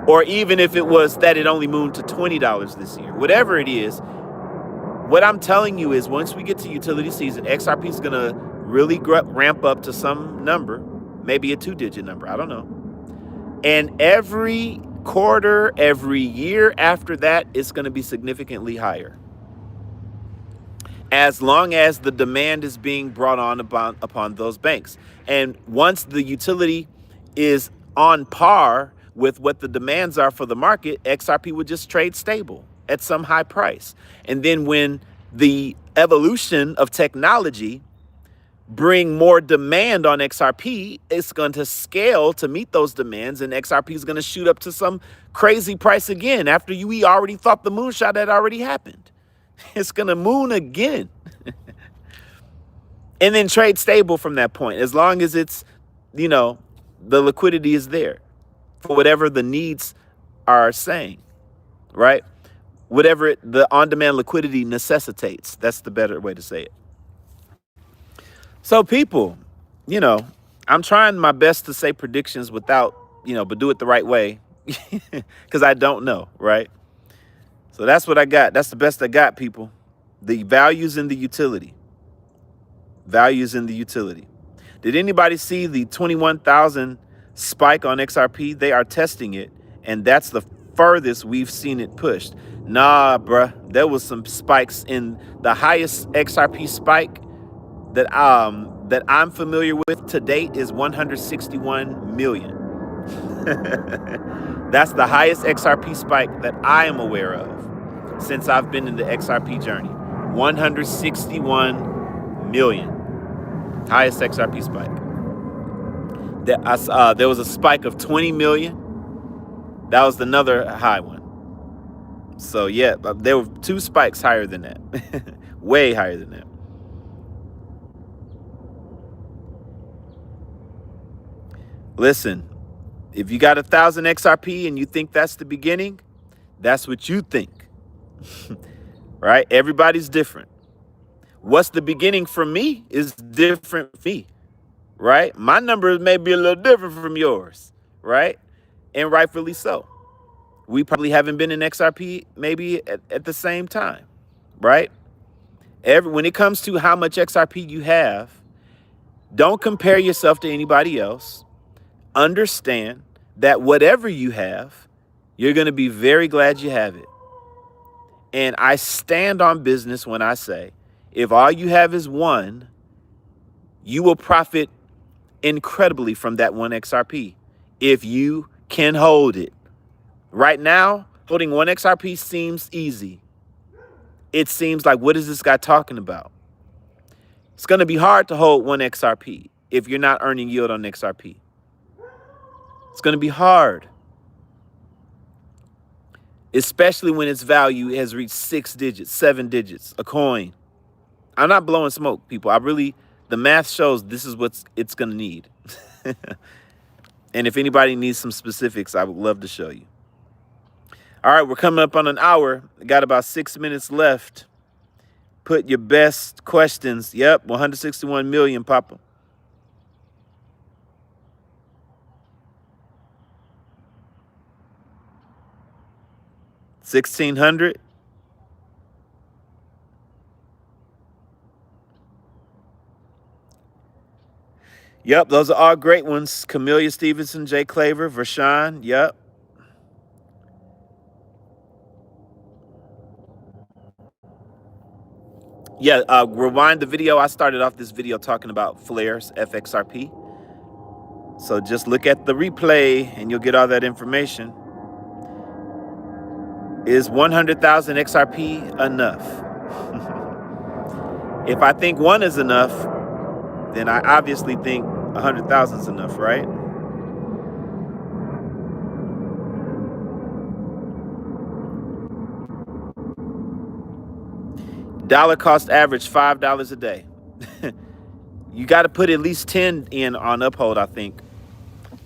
Or even if it was that it only mooned to $20 this year, whatever it is, what I'm telling you is once we get to utility season, XRP is going to really ramp up to some number, maybe a 2-digit number, I don't know. And every quarter, every year after that, it's going to be significantly higher. As long as the demand is being brought on upon those banks. And once the utility is on par with what the demands are for the market, XRP would just trade stable at some high price. And then when the evolution of technology bring more demand on XRP, it's going to scale to meet those demands, and XRP is going to shoot up to some crazy price again after we already thought the moonshot had already happened. It's going to moon again. And then trade stable from that point, as long as it's, the liquidity is there for whatever the needs are saying, right? Whatever the on-demand liquidity necessitates. That's the better way to say it. So people, I'm trying my best to say predictions without, but do it the right way because I don't know, right? So that's what I got. That's the best I got, people. The values in the utility. Values in the utility. Did anybody see the 21,000 spike on XRP? They are testing it, and that's the furthest we've seen it pushed. Nah, bruh. There was some spikes in the highest XRP spike that I'm familiar with to date is 161 million. That's the highest XRP spike that I am aware of since I've been in the XRP journey. 161 million. Highest XRP spike. There was a spike of 20 million. That was another high one. So yeah, there were 2 spikes higher than that. Way higher than that. Listen, if you got 1,000 XRP and you think that's the beginning, that's what you think. Right? Everybody's different. What's the beginning for me is different for me. Right? My numbers may be a little different from yours. Right? And rightfully so. We probably haven't been in XRP maybe at the same time. Right? When it comes to how much XRP you have, don't compare yourself to anybody else. Understand that whatever you have, you're going to be very glad you have it. And I stand on business when I say, if all you have is 1, you will profit incredibly from that 1 XRP if you can hold it. Right now, holding 1 XRP seems easy. It seems like, what is this guy talking about? It's going to be hard to hold 1 XRP if you're not earning yield on XRP. It's going to be hard, especially when its value has reached 6 digits, 7 digits, a coin. I'm not blowing smoke, people. The math shows this is what it's going to need. And if anybody needs some specifics, I would love to show you. All right, we're coming up on an hour. Got about 6 minutes left. Put your best questions. Yep, 161 million, Papa. 1,600. Yep, those are all great ones. Camellia Stevenson, Jay Claver, Vershawn. Yep. Yeah, rewind the video. I started off this video talking about flares, FXRP. So just look at the replay and you'll get all that information. Is 100,000 XRP enough? If I think one is enough, then I obviously think 100,000 is enough, right? Dollar cost average $5 a day. You got to put at least 10 in on Uphold, I think.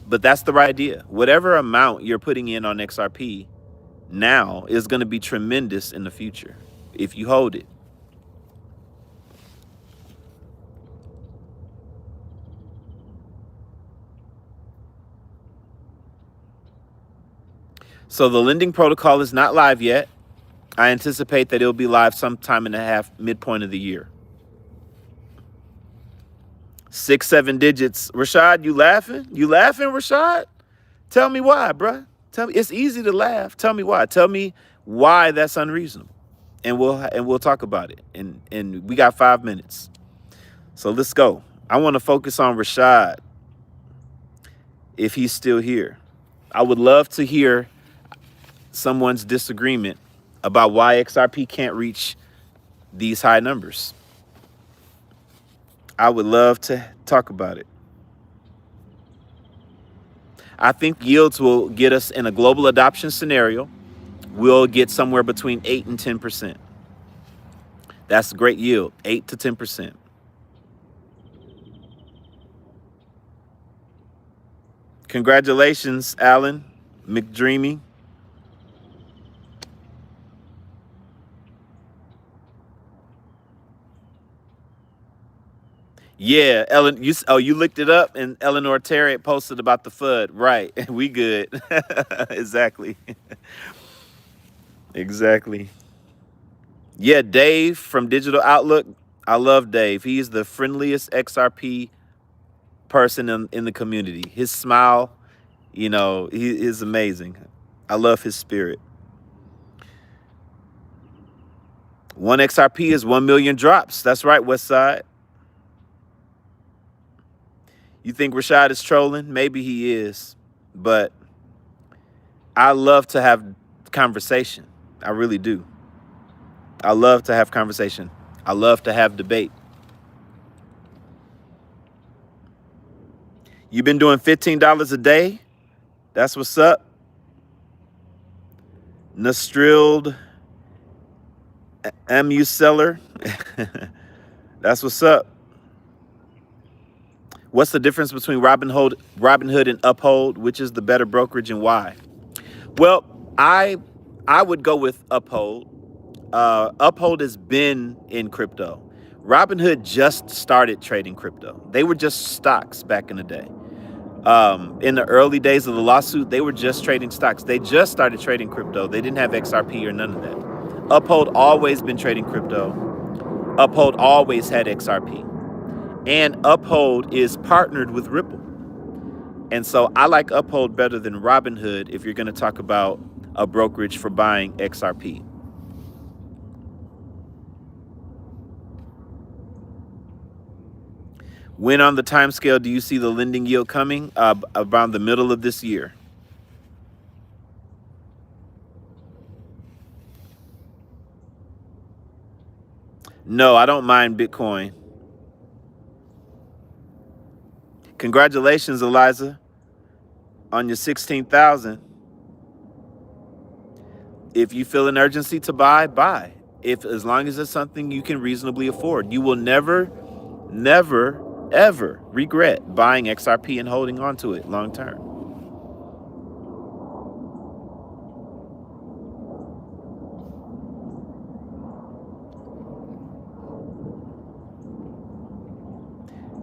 But that's the right idea. Whatever amount you're putting in on XRP now is going to be tremendous in the future if you hold it. So the lending protocol is not live yet. I anticipate that it'll be live sometime in the midpoint of the year. 6, 7 digits. Rashad, you laughing? You laughing, Rashad? Tell me why, bruh. Tell me. It's easy to laugh. Tell me why. Tell me why that's unreasonable, and we'll talk about it. And we got 5 minutes, so let's go. I want to focus on Rashad if he's still here. I would love to hear someone's disagreement about why XRP can't reach these high numbers. I would love to talk about it. I think yields will get us in a global adoption scenario. We'll get somewhere between 8 and 10%. That's a great yield, 8 to 10%. Congratulations, Alan McDreamy. Yeah, Ellen, you looked it up, and Eleanor Terry posted about the FUD. Right, we good. Exactly. Exactly. Yeah, Dave from Digital Outlook. I love Dave. He's the friendliest XRP person in the community. His smile, he is amazing. I love his spirit. 1 XRP is 1 million drops. That's right, Westside. You think Rashad is trolling? Maybe he is, but I love to have conversation. I really do. I love to have conversation. I love to have debate. You've been doing $15 a day? That's what's up. Nastrilled MU seller. That's what's up. What's the difference between Robinhood and Uphold? Which is the better brokerage and why? Well, I would go with Uphold. Uphold has been in crypto. Robinhood just started trading crypto. They were just stocks back in the day. In the early days of the lawsuit, they were just trading stocks. They just started trading crypto. They didn't have XRP or none of that. Uphold always been trading crypto. Uphold always had XRP. And Uphold is partnered with Ripple. And so I like Uphold better than Robinhood if you're going to talk about a brokerage for buying XRP. When on the time scale do you see the lending yield coming? Around the middle of this year. No, I don't mind Bitcoin. Congratulations, Eliza, on your 16,000. If you feel an urgency to buy. As long as it's something you can reasonably afford. You will never, ever regret buying XRP and holding on to it long term.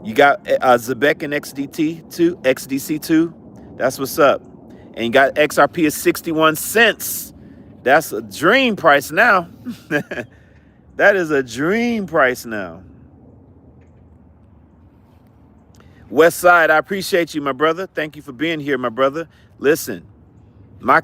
You got Zebek and XDC2. That's what's up. And you got XRP at 61 cents. That's a dream price now. That is a dream price now. Westside, I appreciate you, my brother. Thank you for being here, my brother. Listen, my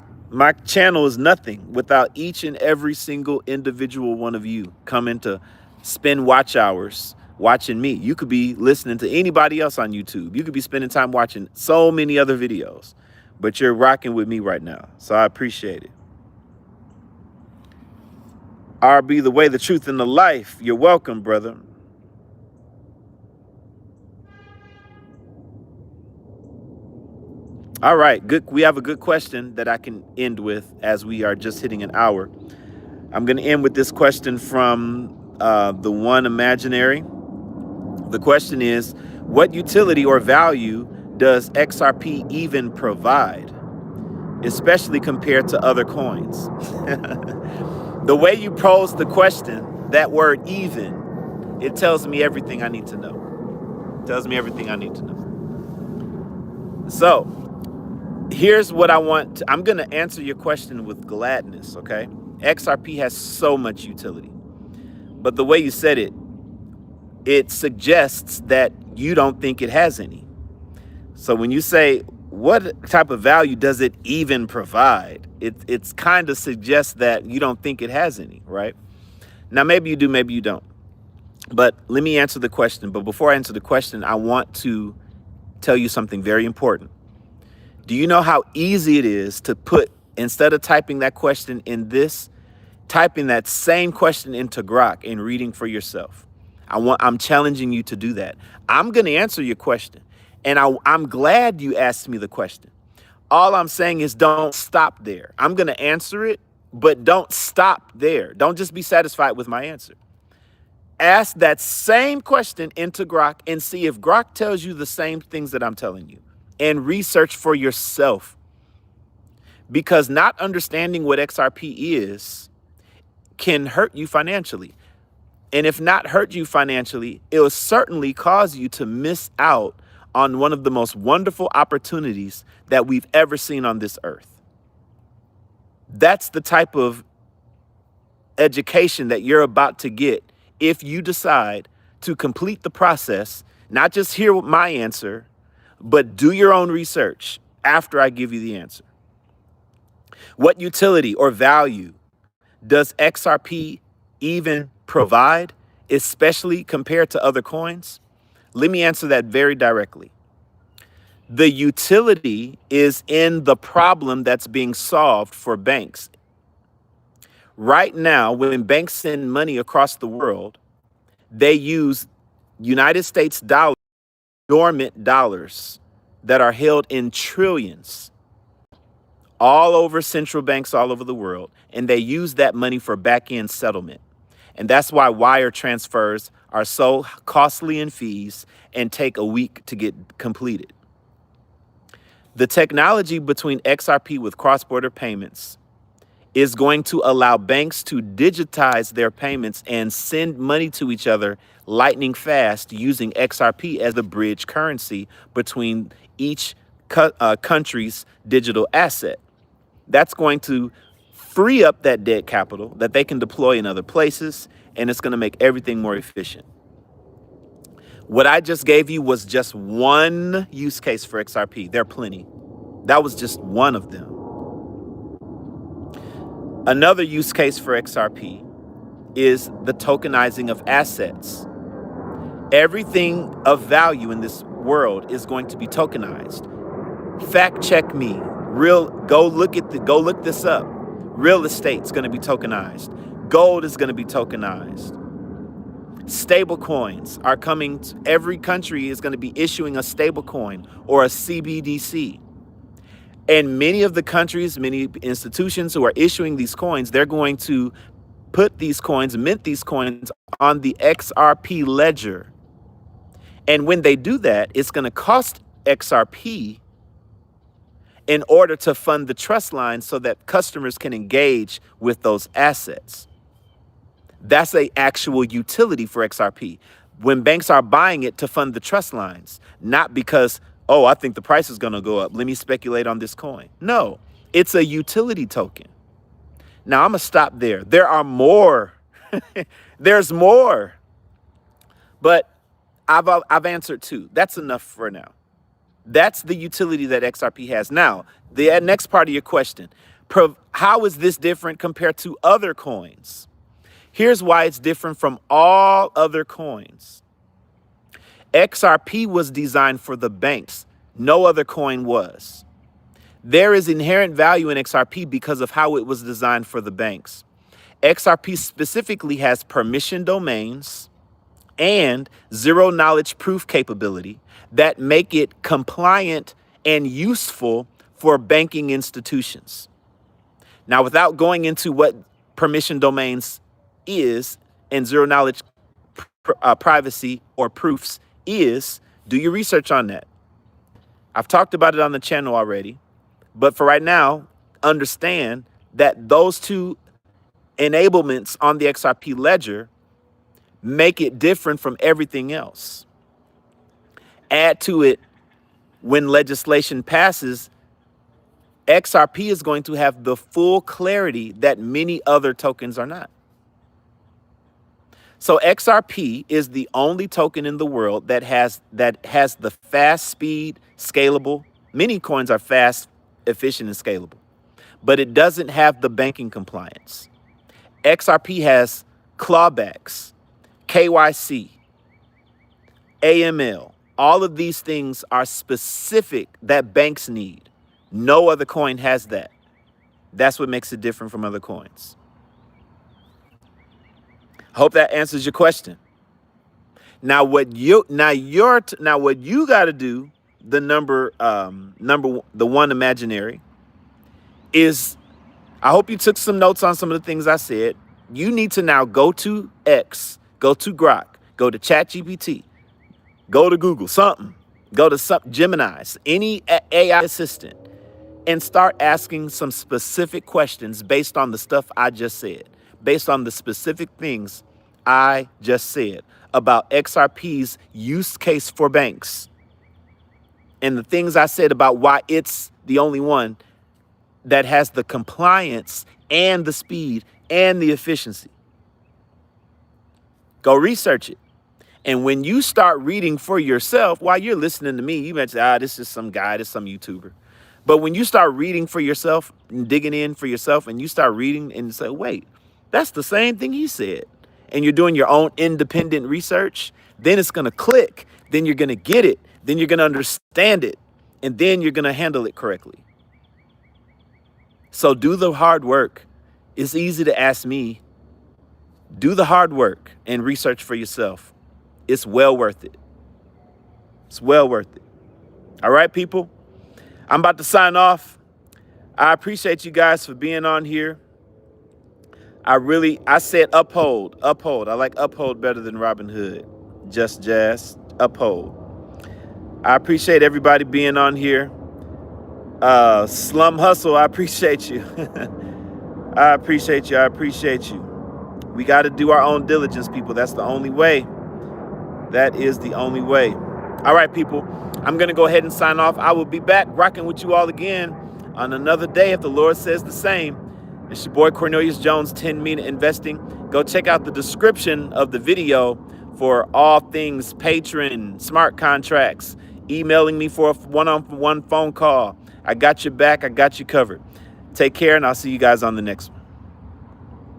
channel is nothing without each and every single individual one of you coming to spend watch hours watching me. You could be listening to anybody else on YouTube. You could be spending time watching so many other videos, but you're rocking with me right now. So I appreciate it. RB, the way, the truth, and the life. You're welcome, brother. All right, good. We have a good question that I can end with as we are just hitting an hour. I'm going to end with this question from the one imaginary. The question is, what utility or value does XRP even provide, especially compared to other coins? The way you pose the question, that word even, it tells me everything I need to know. It tells me everything I need to know. So here's what I want. I'm going to answer your question with gladness, okay? XRP has so much utility. But the way you said it, it suggests that you don't think it has any. So when you say, what type of value does it even provide? It's kind of suggests that you don't think it has any, right? Now, maybe you do, maybe you don't. But let me answer the question. But before I answer the question, I want to tell you something very important. Do you know how easy it is to put, instead of typing that question in this, typing that same question into Grok and reading for yourself? I'm challenging you to do that. I'm going to answer your question. And I'm glad you asked me the question. All I'm saying is don't stop there. I'm going to answer it, but don't stop there. Don't just be satisfied with my answer. Ask that same question into Grok and see if Grok tells you the same things that I'm telling you. And research for yourself. Because not understanding what XRP is can hurt you financially. And if not hurt you financially, it will certainly cause you to miss out on one of the most wonderful opportunities that we've ever seen on this earth. That's the type of education that you're about to get if you decide to complete the process, not just hear my answer, but do your own research after I give you the answer. What utility or value does XRP even provide, especially compared to other coins? Let me answer that very directly. The utility is in the problem that's being solved for banks. Right now, when banks send money across the world, they use United States dollars, dormant dollars that are held in trillions all over central banks all over the world, and they use that money for back-end settlement. And that's why wire transfers are so costly in fees and take a week to get completed. The technology between XRP with cross-border payments is going to allow banks to digitize their payments and send money to each other lightning fast using XRP as the bridge currency between each country's digital asset. That's going to free up that debt capital that they can deploy in other places, and it's going to make everything more efficient. What I just gave you was just one use case for XRP. There are plenty. That was just one of them. Another use case for XRP is the tokenizing of assets. Everything of value in this world is going to be tokenized. Fact check me. Go look this up. Real estate's going to be tokenized. Gold is going to be tokenized. Stable coins are coming. Every country is going to be issuing a stable coin or a CBDC. And many of the countries, many institutions who are issuing these coins, they're going to put these coins, mint these coins on the XRP ledger. And when they do that, it's going to cost XRP in order to fund the trust line so that customers can engage with those assets. That's an actual utility for XRP. When banks are buying it to fund the trust lines, not because, oh, I think the price is going to go up, let me speculate on this coin. No, it's a utility token. Now, I'm going to stop there. There are more. There's more. But I've answered two. That's enough for now. That's the utility that XRP has. Now, the next part of your question, how is this different compared to other coins? Here's why it's different from all other coins. XRP was designed for the banks. No other coin was. There is inherent value in XRP because of how it was designed for the banks. XRP specifically has permission domains and zero knowledge proof capability that make it compliant and useful for banking institutions. Now, without going into what permission domains is and zero knowledge privacy or proofs is, do your research on that. I've talked about it on the channel already, but for right now, understand that those two enablements on the XRP ledger make it different from everything else. Add to it, when legislation passes, XRP is going to have the full clarity that many other tokens are not. So XRP is the only token in the world that has the fast, speed, scalable. Many coins are fast, efficient, and scalable, but it doesn't have the banking compliance. XRP has clawbacks, KYC, AML. All of these things are specific that banks need. No other coin has that. That's what makes it different from other coins. Hope that answers your question. Now what you got to do, the one imaginary, is, I hope you took some notes on some of the things I said. You need to now go to X, go to Grok, go to ChatGPT, go to Google, go to Gemini, any AI assistant, and start asking some specific questions based on the stuff I just said, based on the specific things I just said about XRP's use case for banks and the things I said about why it's the only one that has the compliance and the speed and the efficiency. Go research it. And when you start reading for yourself, while you're listening to me, you might say, this is some guy, this is some YouTuber. But when you start reading for yourself and digging in for yourself, and you start reading and say, wait, that's the same thing he said, and you're doing your own independent research, then it's going to click. Then you're going to get it. Then you're going to understand it. And then you're going to handle it correctly. So do the hard work. It's easy to ask me. Do the hard work and research for yourself. It's well worth it. It's well worth it. All right, people. I'm about to sign off. I appreciate you guys for being on here. I said uphold. I like uphold better than Robin Hood. Just Jazz, uphold. I appreciate everybody being on here. Slum Hustle, I appreciate you. I appreciate you. We got to do our own diligence, people. That's the only way. That is the only way. All right, people. I'm going to go ahead and sign off. I will be back rocking with you all again on another day if the Lord says the same. It's your boy Cornelius Jones, 10-Minute Investing. Go check out the description of the video for all things Patreon, smart contracts, emailing me for a one-on-one phone call. I got your back. I got you covered. Take care, and I'll see you guys on the next one.